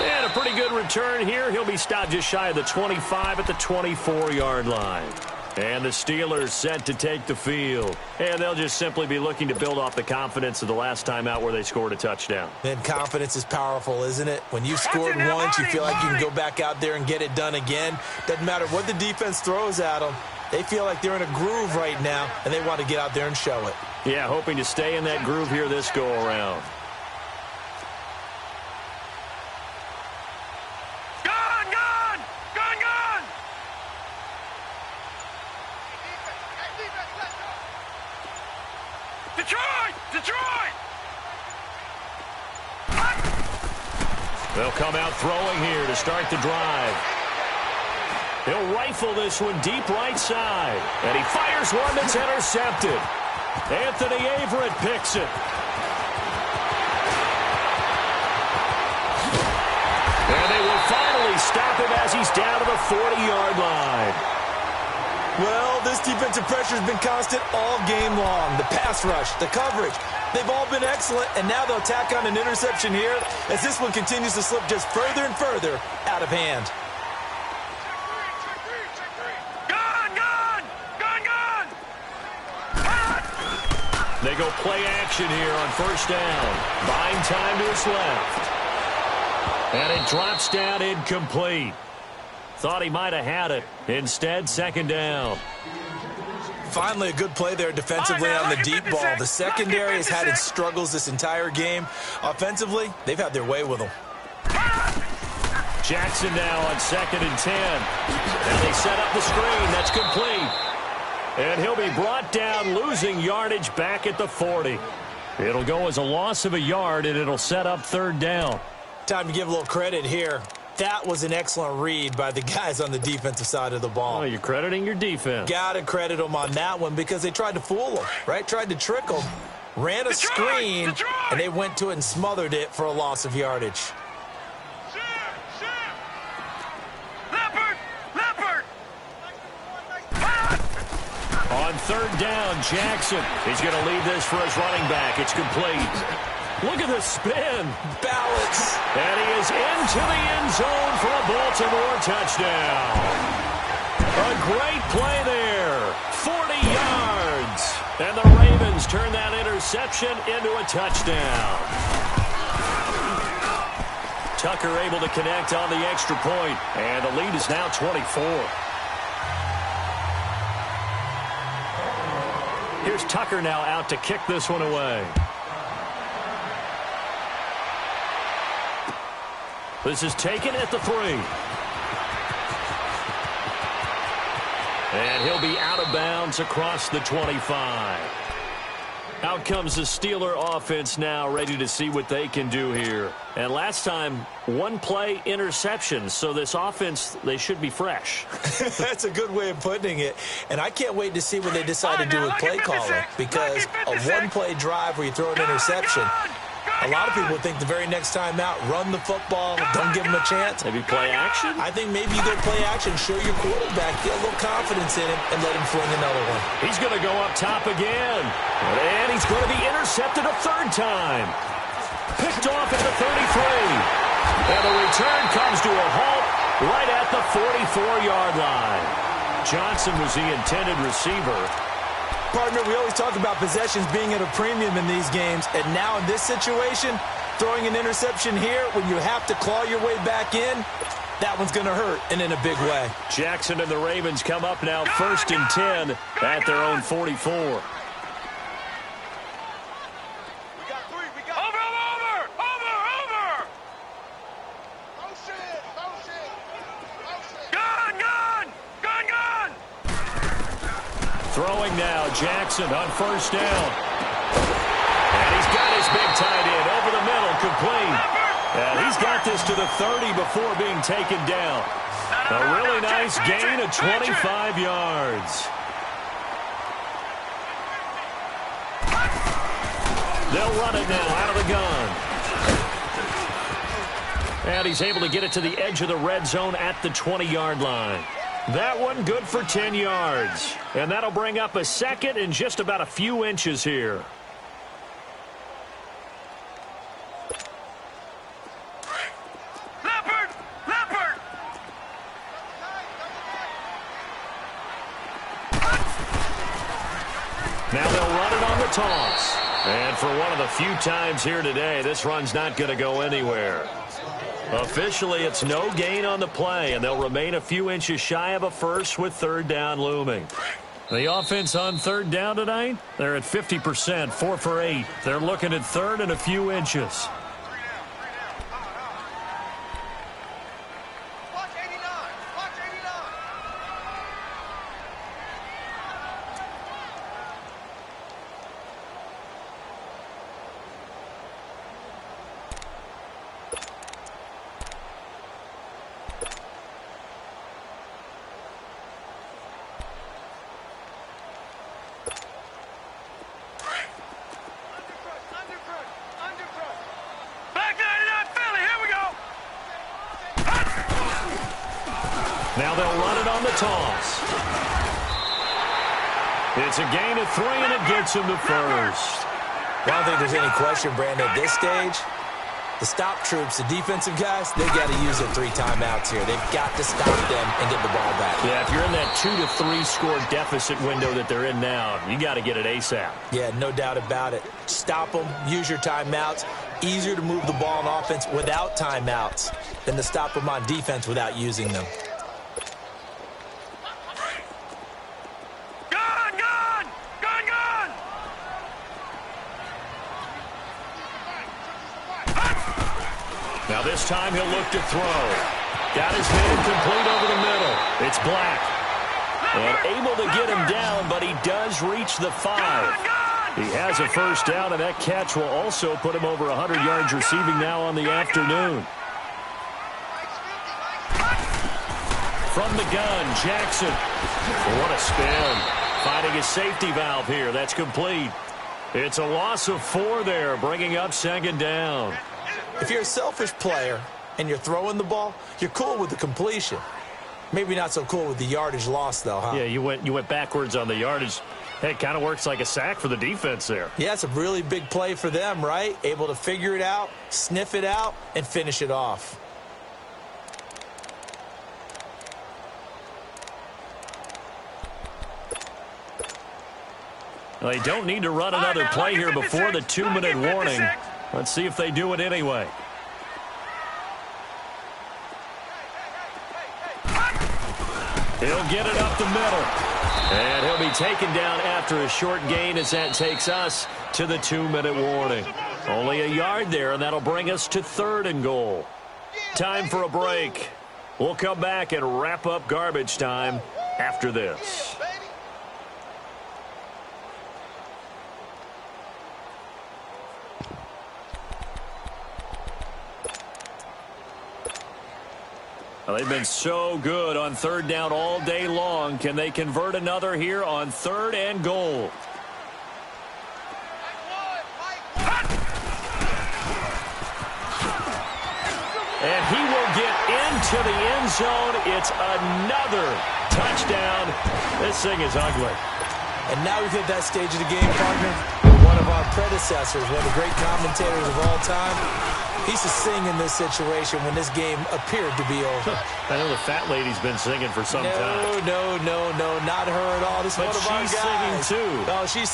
And a pretty good return here. He'll be stopped just shy of the 25 at the 24-yard line. And the Steelers set to take the field. And they'll just simply be looking to build off the confidence of the last time out where they scored a touchdown. And confidence is powerful, isn't it? When you've scored once, you feel like you can go back out there and get it done again. Doesn't matter what the defense throws at them. They feel like they're in a groove right now, and they want to get out there and show it. Yeah, hoping to stay in that groove here this go-around. Detroit! They'll come out throwing here to start the drive. He'll rifle this one deep right side. And he fires one that's intercepted. Anthony Averett picks it. And they will finally stop him as he's down to the 40-yard line. Well, this defensive pressure has been constant all game long. The pass rush, the coverage, they've all been excellent, and now they'll tack on an interception here as this one continues to slip just further and further out of hand. They go play action here on 1st down. Buying time to his left. And it drops down incomplete. Thought he might have had it. Instead, 2nd down. Finally, a good play there defensively on the deep ball. The secondary has had its struggles this entire game. Offensively, they've had their way with them. Jackson now on 2nd and 10. And they set up the screen. That's complete. And he'll be brought down, losing yardage back at the 40. It'll go as a loss of a yard, and it'll set up 3rd down. Time to give a little credit here. That was an excellent read by the guys on the defensive side of the ball. Oh, you're crediting your defense. Got to credit them on that one because they tried to fool them, right? Tried to trick them. Ran a screen, and they went to it and smothered it for a loss of yardage. On 3rd down, Jackson. He's going to lead this for his running back. It's complete. Look at the spin. Balance. And he is into the end zone for a Baltimore touchdown. A great play there. 40 yards. And the Ravens turn that interception into a touchdown. Tucker able to connect on the extra point. And the lead is now 24. Here's Tucker now out to kick this one away. This is taken at the 3. And he'll be out of bounds across the 25. Out comes the Steeler offense now, ready to see what they can do here. And last time, one-play interception. So this offense, they should be fresh. That's a good way of putting it. And I can't wait to see what they decide to do with play calling. Because a one-play drive where you throw an interception, a lot of people think the very next time out, run the football, don't give him a chance. Maybe play action? I think maybe you go play action, show your quarterback, get a little confidence in him, and let him fling another one. He's going to go up top again. And he's going to be intercepted a third time. Picked off at the 33. And the return comes to a halt right at the 44-yard line. Johnson was the intended receiver. Partner, we always talk about possessions being at a premium in these games, and now in this situation, throwing an interception here when you have to claw your way back in, that one's going to hurt, and in a big way. Jackson and the Ravens come up now 1st and 10 at their own 44. Throwing now, Jackson on 1st down. And he's got his big tight end over the middle, complete. And he's got this to the 30 before being taken down. A really nice gain of 25 yards. They'll run it now out of the gun. And he's able to get it to the edge of the red zone at the 20-yard line. That one good for 10 yards. And that'll bring up a second and just about a few inches here. Leopard! Now they'll run it on the toss. And for one of the few times here today, this run's not going to go anywhere. Officially, it's no gain on the play, and they'll remain a few inches shy of a first with 3rd down looming. The offense on 3rd down tonight, they're at 50%, 4 for 8. They're looking at 3rd and a few inches. Now they'll run it on the toss. It's a gain of 3, and it gets him to first. I don't think there's any question, Brandon, at this stage, the stop troops, the defensive guys, they've got to use their 3 timeouts here. They've got to stop them and get the ball back. Yeah, if you're in that 2 to 3 score deficit window that they're in now, you got to get it ASAP. Yeah, no doubt about it. Stop them, use your timeouts. Easier to move the ball on offense without timeouts than to stop them on defense without using them. Now this time he'll look to throw. Got his man complete over the middle. It's Black. And able to get him down, but he does reach the 5. He has a first down, and that catch will also put him over 100 yards receiving now on the afternoon. From the gun, Jackson. What a spin. Finding his safety valve here. That's complete. It's a loss of 4 there, bringing up 2nd down. If you're a selfish player and you're throwing the ball, you're cool with the completion. Maybe not so cool with the yardage loss, though, huh? Yeah, you went backwards on the yardage. Hey, it kind of works like a sack for the defense there. Yeah, it's a really big play for them, right? Able to figure it out, sniff it out, and finish it off. Well, they don't need to run another play here before the 2-minute warning. Let's see if they do it anyway. He'll get it up the middle. And he'll be taken down after a short gain as that takes us to the 2-minute warning. Only a yard there, and that'll bring us to 3rd and goal. Time for a break. We'll come back and wrap up garbage time after this. Well, they've been so good on third down all day long. Can they convert another here on 3rd and goal? And he will get into the end zone. It's another touchdown. This thing is ugly. And now we've hit that stage of the game, partner. One of our predecessors, one of the great commentators of all time, he used to sing in this situation when this game appeared to be over. I know the fat lady's been singing for some time. No, not her at all. This is one of our guys. But she's singing too. No, she's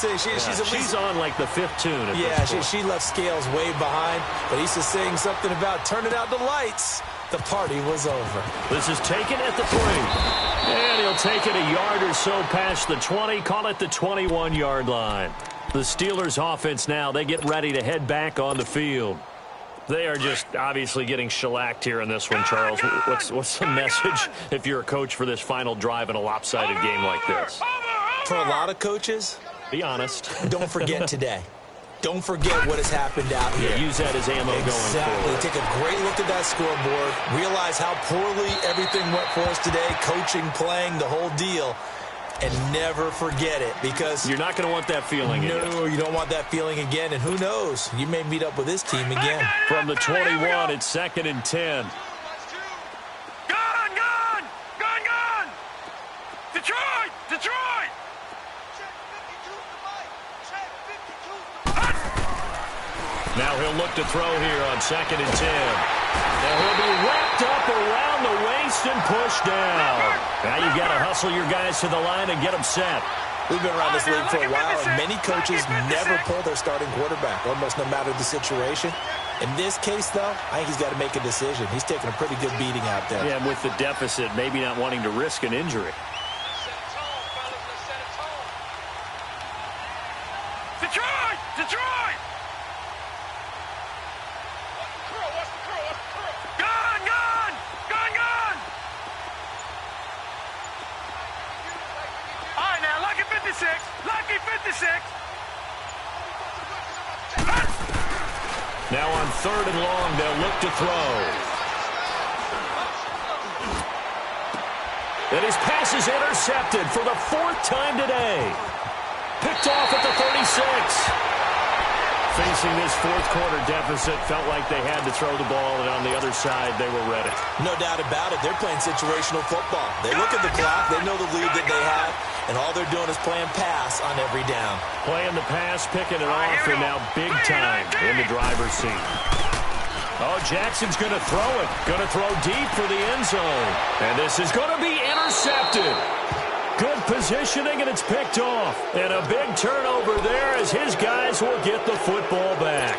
she's on like the 5th tune. She left Scales way behind, but he used to sing something about turning out the lights. The party was over. This is taken at the 3. And he'll take it a yard or so past the 20. Call it the 21-yard line. The Steelers offense now, they get ready to head back on the field. They are just obviously getting shellacked here in this one, Charles. What's the message if you're a coach for this final drive in a lopsided game like this? For a lot of coaches, be honest. Don't forget today. Don't forget what has happened out here. Use that as ammo going forward. Take a great look at that scoreboard. Realize how poorly everything went for us today. Coaching, playing, the whole deal. And never forget it, because you're not going to want that feeling again. No, you don't want that feeling again. And who knows? You may meet up with this team again. From the 21, it's 2nd and 10. Gone! Detroit! Now he'll look to throw here on 2nd and 10. And he'll be wrapped up around the waist and pushed down. Now you've got to hustle your guys to the line and get them set. We've been around this league for a while, and many coaches never pull their starting quarterback, almost no matter the situation. In this case, though, I think he's got to make a decision. He's taking a pretty good beating out there. Yeah, and with the deficit, maybe not wanting to risk an injury. Detroit! Gone! All right, now, lucky 56. Now on 3rd and long, they'll look to throw. And his pass is intercepted for the 4th time today. Picked off at the 36. Facing this 4th quarter deficit, felt like they had to throw the ball, and on the other side, they were ready. No doubt about it. They're playing situational football. They look at the clock. They know the lead that they have, and all they're doing is playing pass on every down. Playing the pass, picking it off, and now big time in the driver's seat. Oh, Jackson's going to throw it. Going to throw deep for the end zone. And this is going to be intercepted. Good positioning, and it's picked off. And a big turnover there as his guys will get the football back.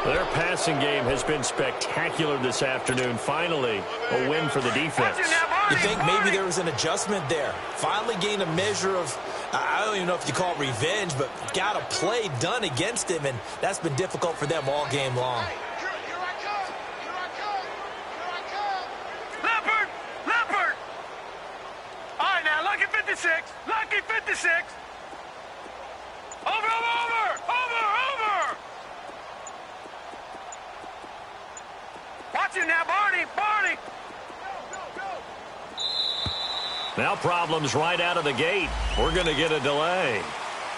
Their passing game has been spectacular this afternoon. Finally, a win for the defense. You think maybe there was an adjustment there. Finally gained a measure of, I don't even know if you call it revenge, but got a play done against him, and that's been difficult for them all game long. Leopard! All right, now, lucky 56. Over! Watch it now, Barney! Now problems right out of the gate. We're going to get a delay.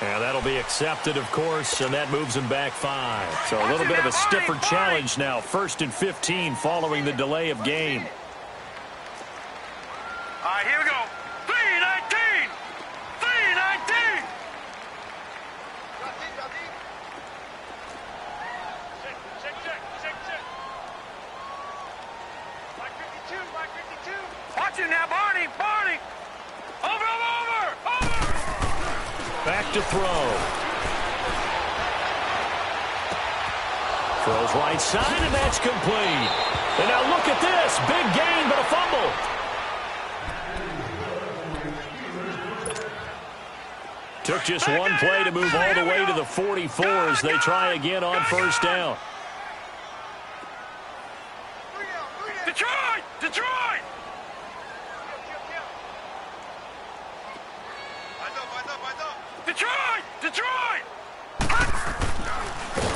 And that'll be accepted, of course, and that moves them back 5. So a little bit of a stiffer challenge now. 1st and 15 following the delay of game. All right, here we go. 3-19! Check. Mike 52. Watch it now, Barney! Over! Back to throw. Throws right side, and that's complete. And now look at this. Big gain, but a fumble. Took just one play to move all the way to the 44 as they try again on 1st down. Detroit! Detroit!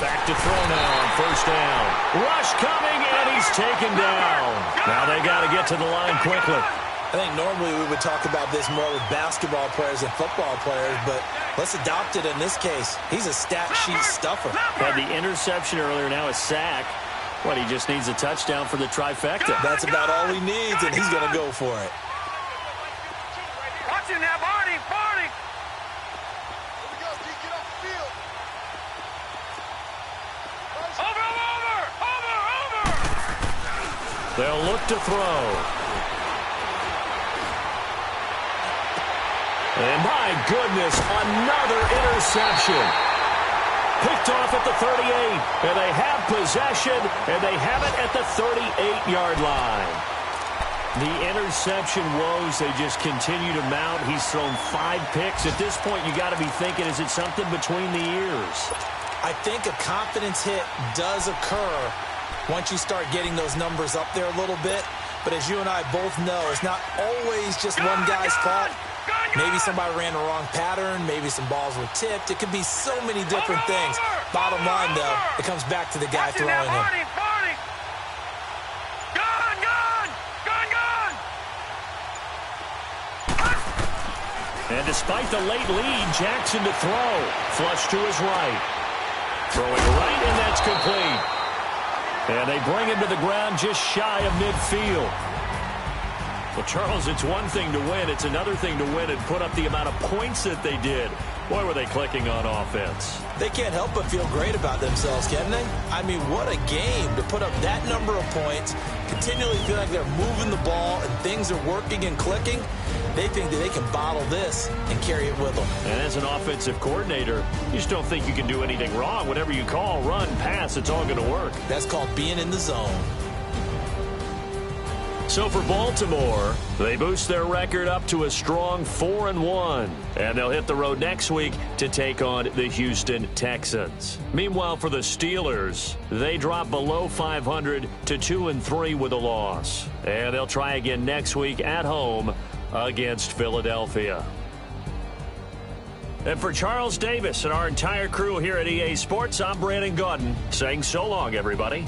Back to throw now on first down. Rush coming, and he's taken down. Now they got to get to the line quickly. I think normally we would talk about this more with basketball players and football players, but let's adopt it in this case. He's a stat sheet stuffer. Had the interception earlier, now a sack. What, he just needs a touchdown for the trifecta. That's about all he needs, and he's going to go for it. Watch him now, Barney! Barney! Over! They'll look to throw. And my goodness, another interception. Picked off at the 38, and they have possession, and they have it at the 38-yard line. The interception woes, they just continue to mount. He's thrown 5 picks. At this point, you got to be thinking, is it something between the ears? I think a confidence hit does occur once you start getting those numbers up there a little bit. But as you and I both know, it's not always just one guy's fault. Maybe somebody ran the wrong pattern. Maybe some balls were tipped. It could be so many different things. Bottom line, though, it comes back to the guy throwing him. And despite the late lead, Jackson to throw. Flush to his right. Throwing right, and that's complete. And they bring him to the ground just shy of midfield. Well, Charles, it's one thing to win. It's another thing to win and put up the amount of points that they did. Boy, were they clicking on offense. They can't help but feel great about themselves, can they? I mean, what a game to put up that number of points, continually feel like they're moving the ball and things are working and clicking. They think that they can bottle this and carry it with them. And as an offensive coordinator, you just don't think you can do anything wrong. Whatever you call, run, pass, it's all going to work. That's called being in the zone. So for Baltimore, they boost their record up to a strong 4-1. And they'll hit the road next week to take on the Houston Texans. Meanwhile, for the Steelers, they drop below 500 to 2-3 with a loss. And they'll try again next week at home against Philadelphia. And for Charles Davis and our entire crew here at EA Sports, I'm Brandon Gaudin saying so long, everybody.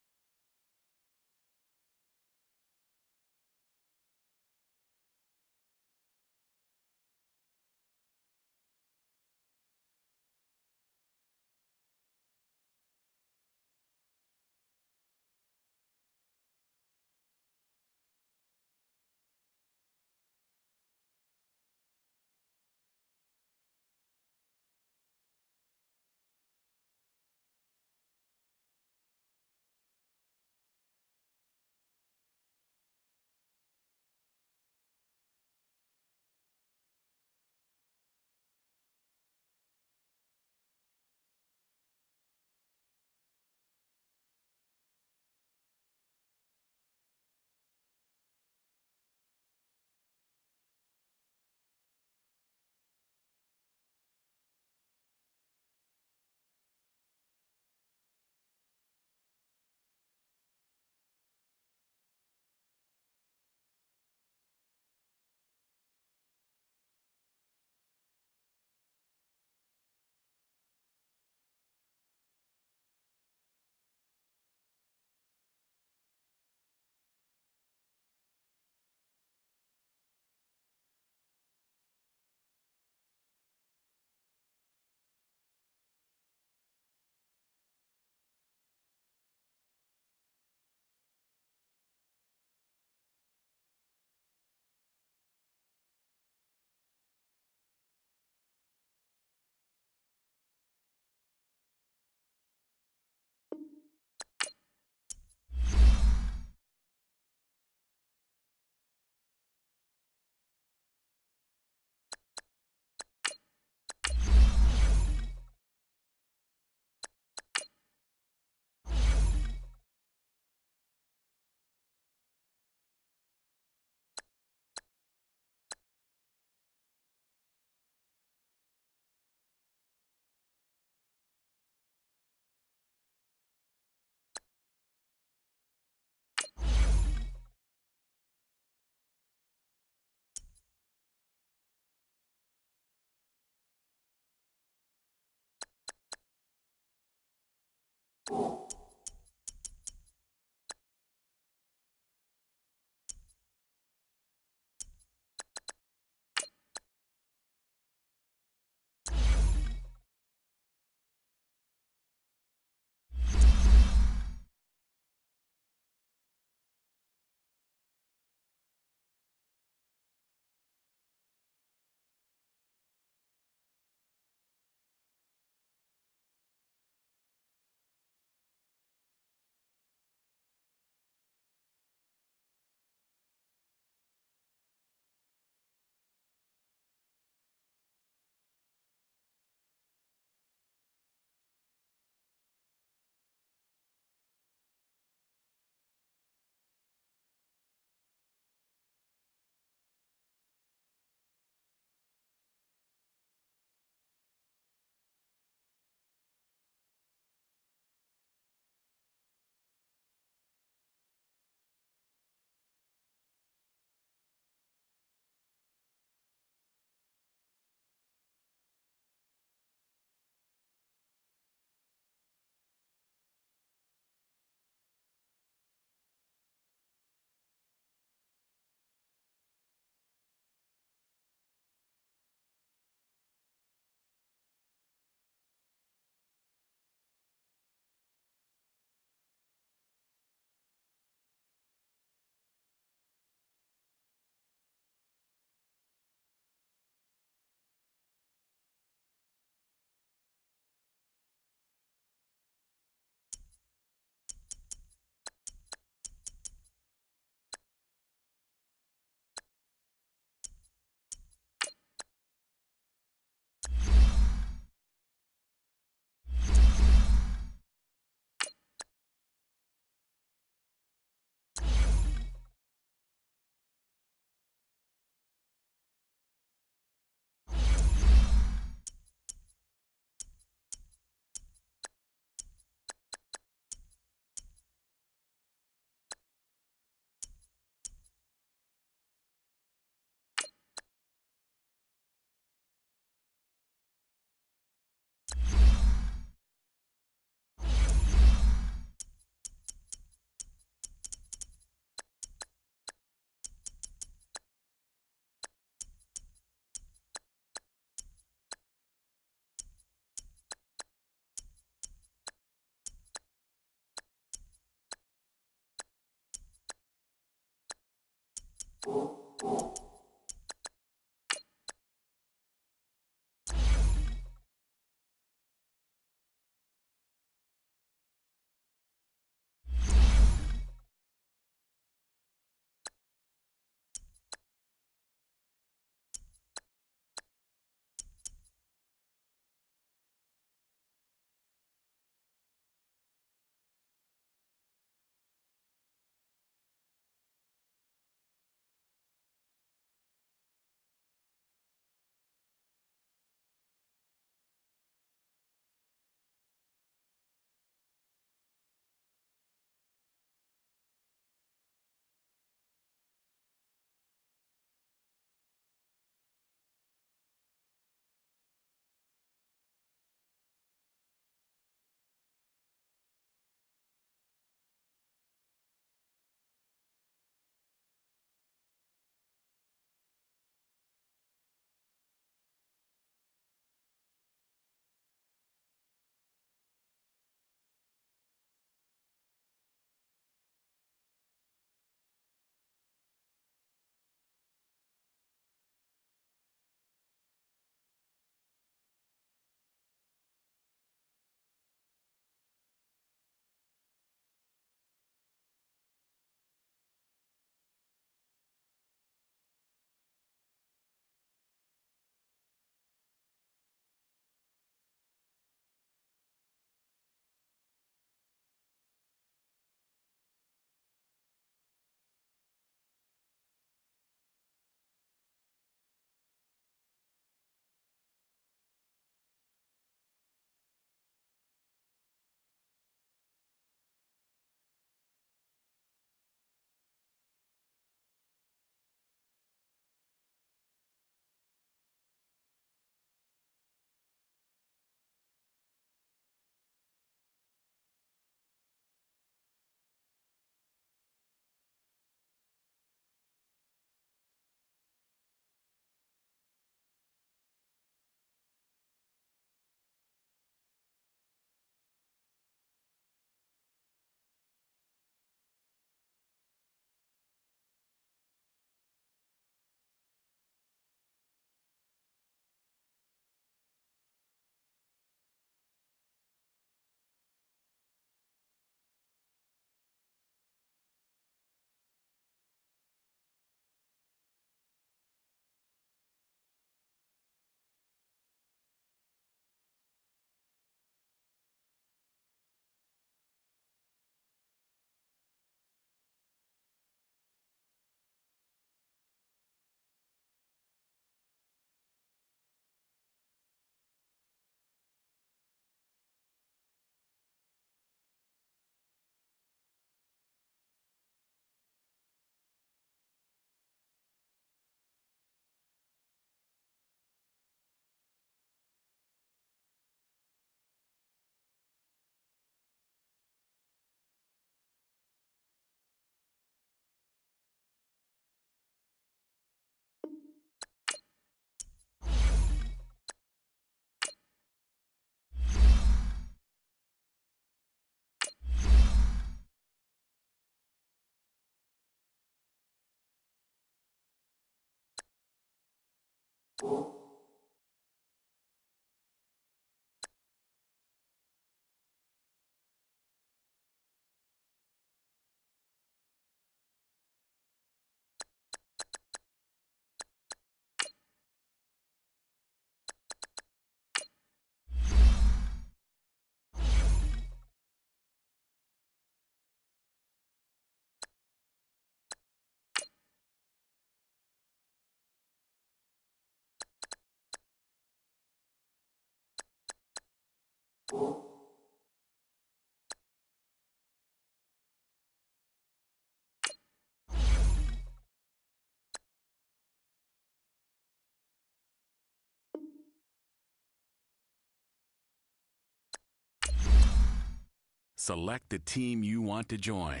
Select the team you want to join.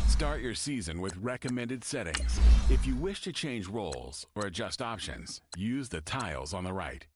Start your season with recommended settings. If you wish to change roles or adjust options, use the tiles on the right.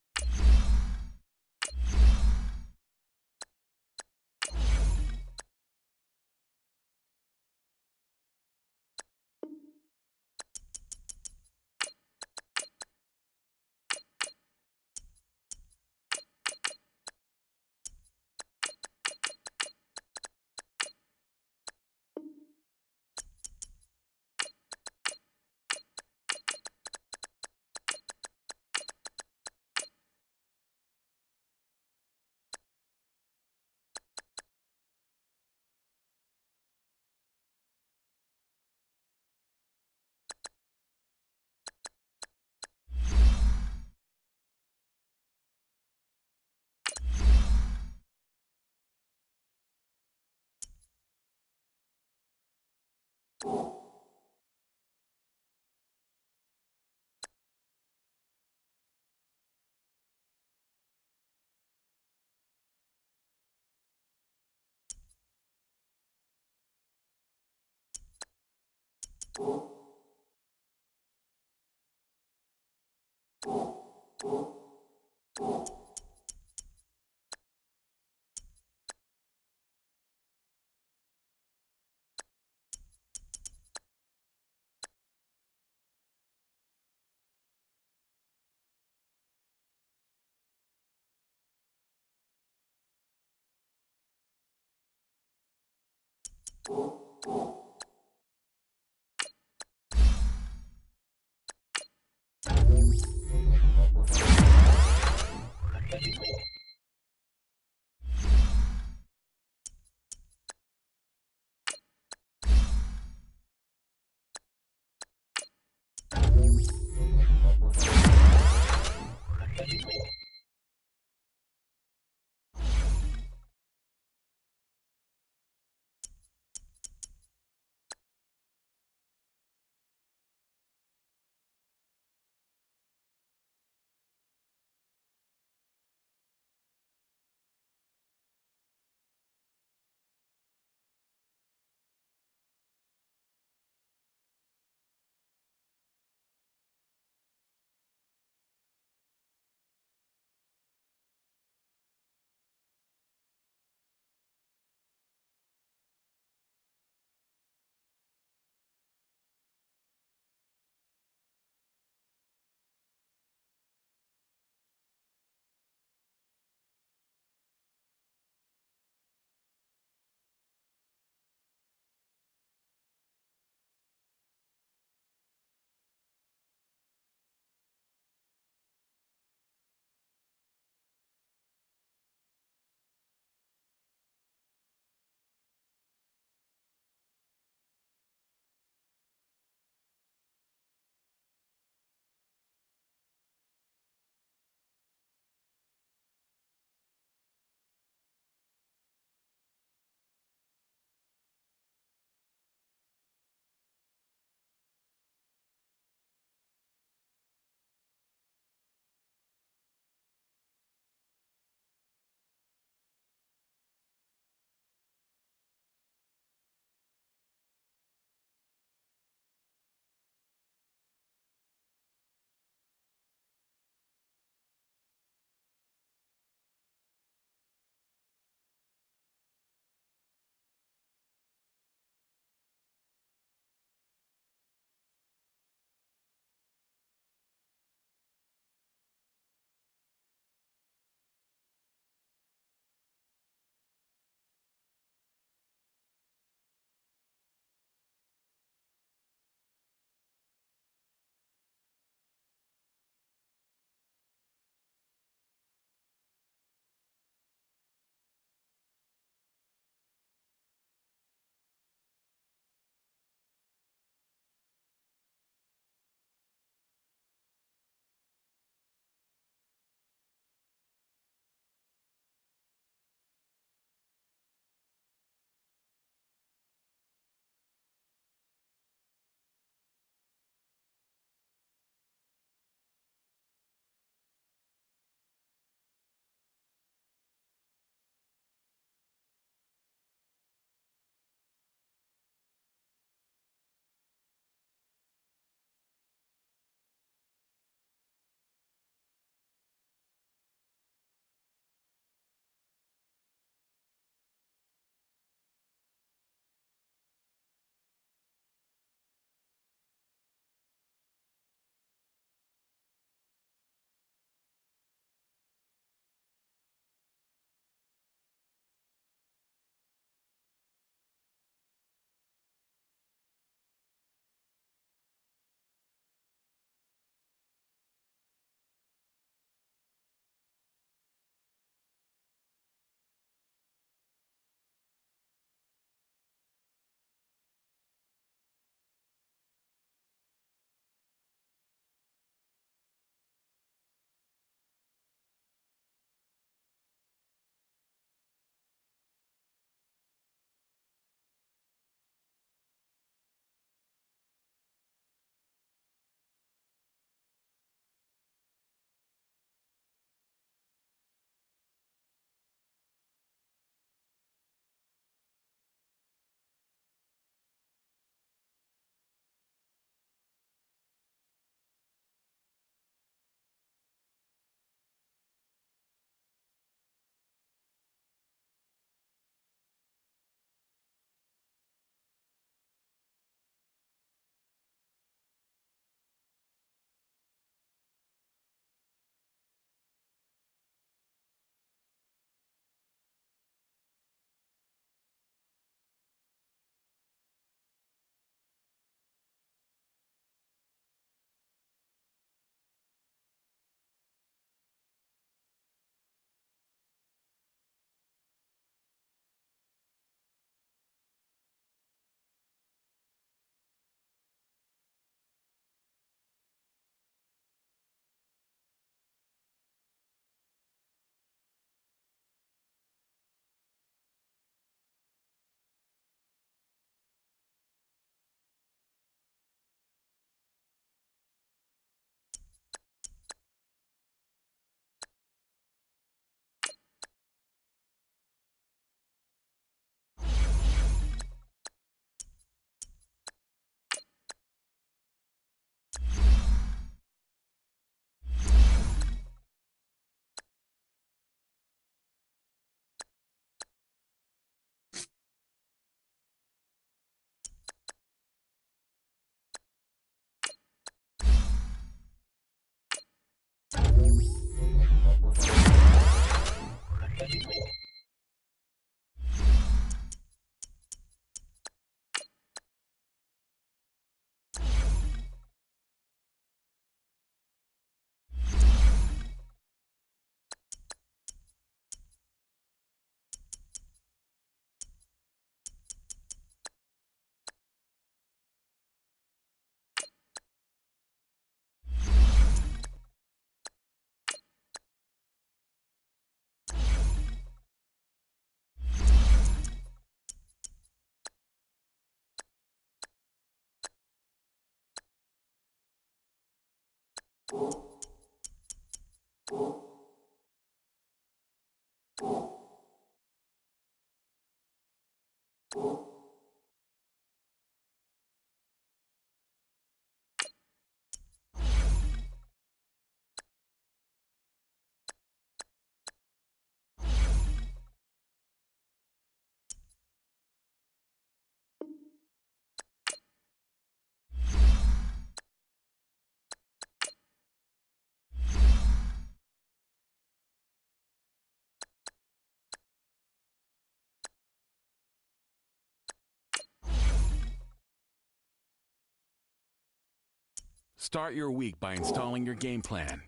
Start your week by installing your game plan.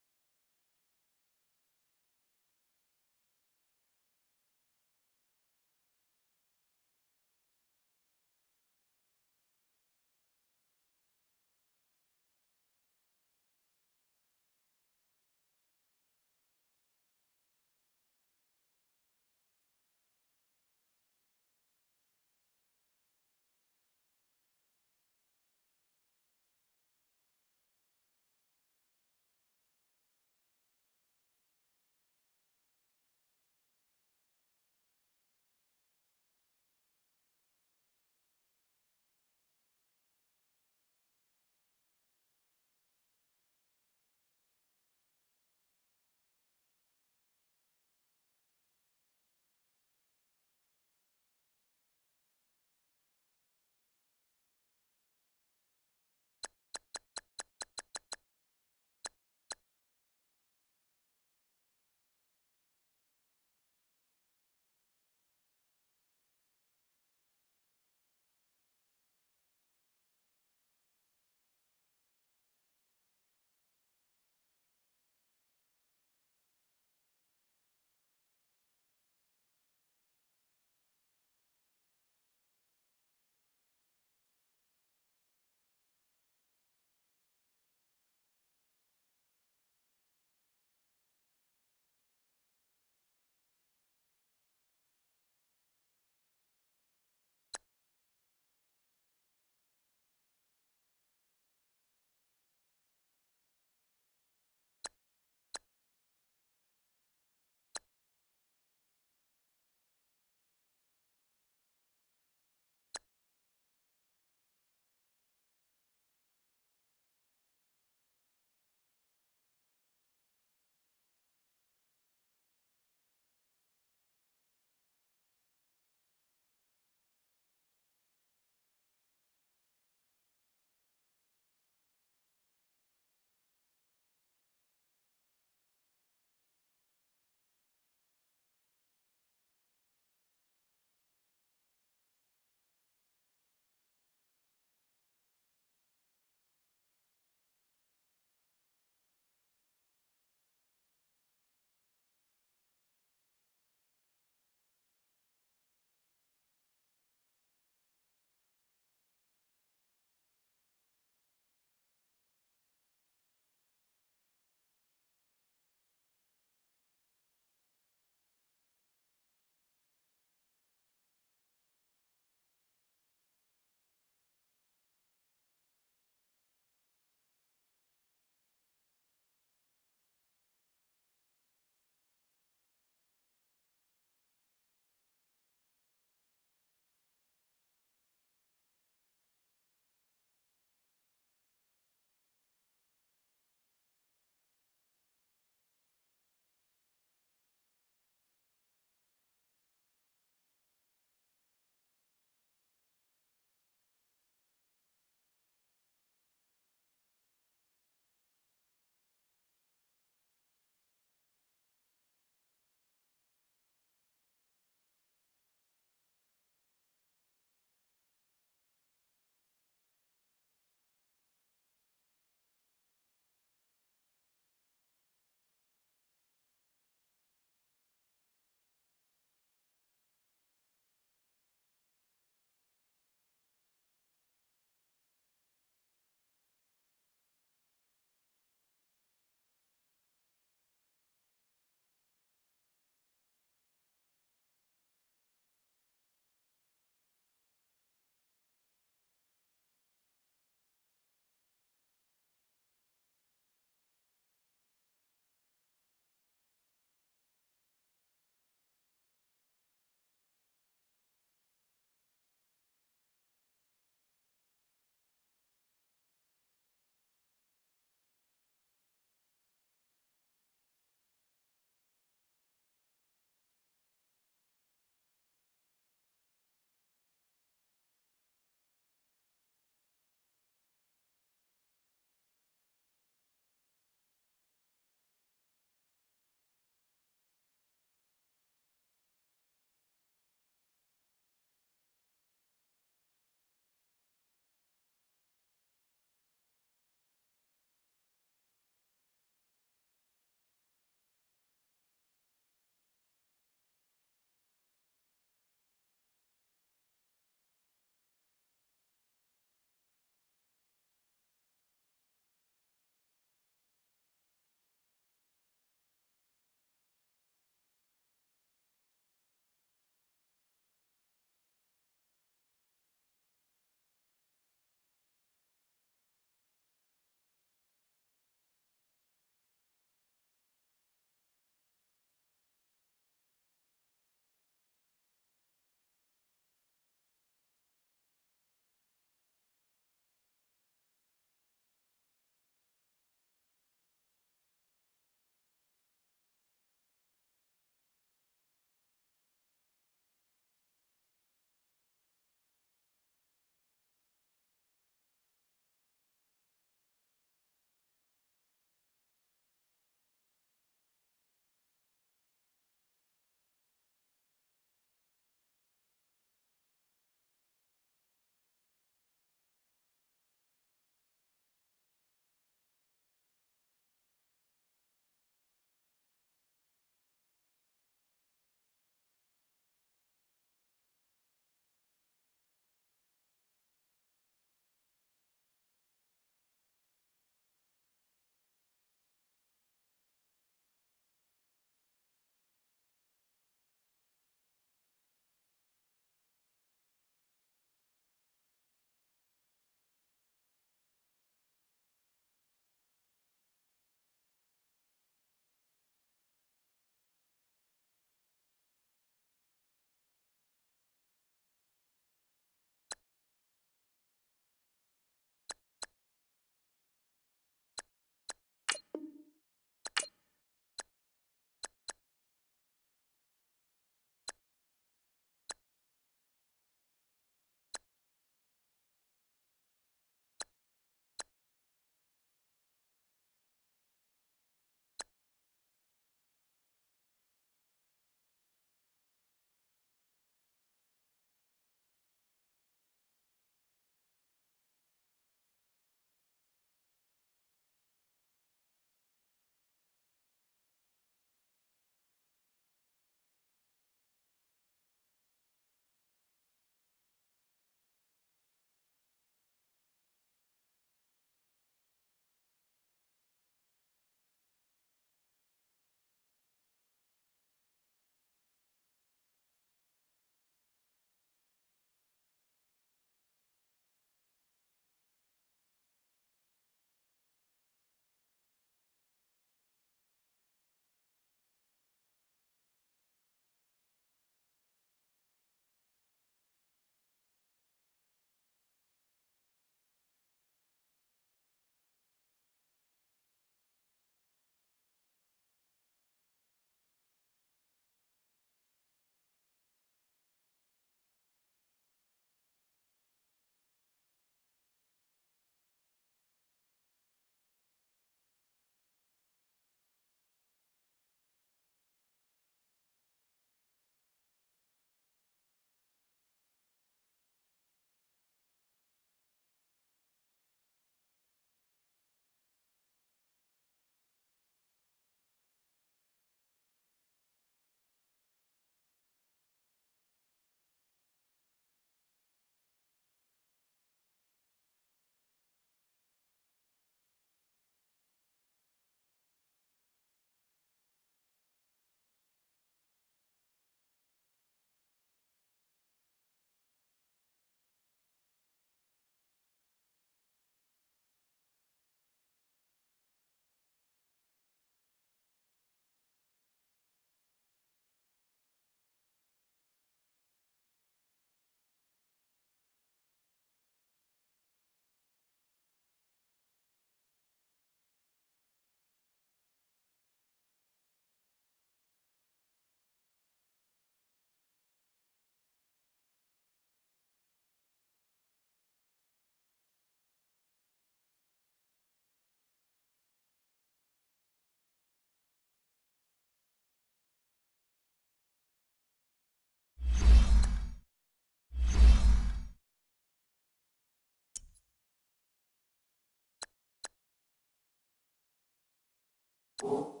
you.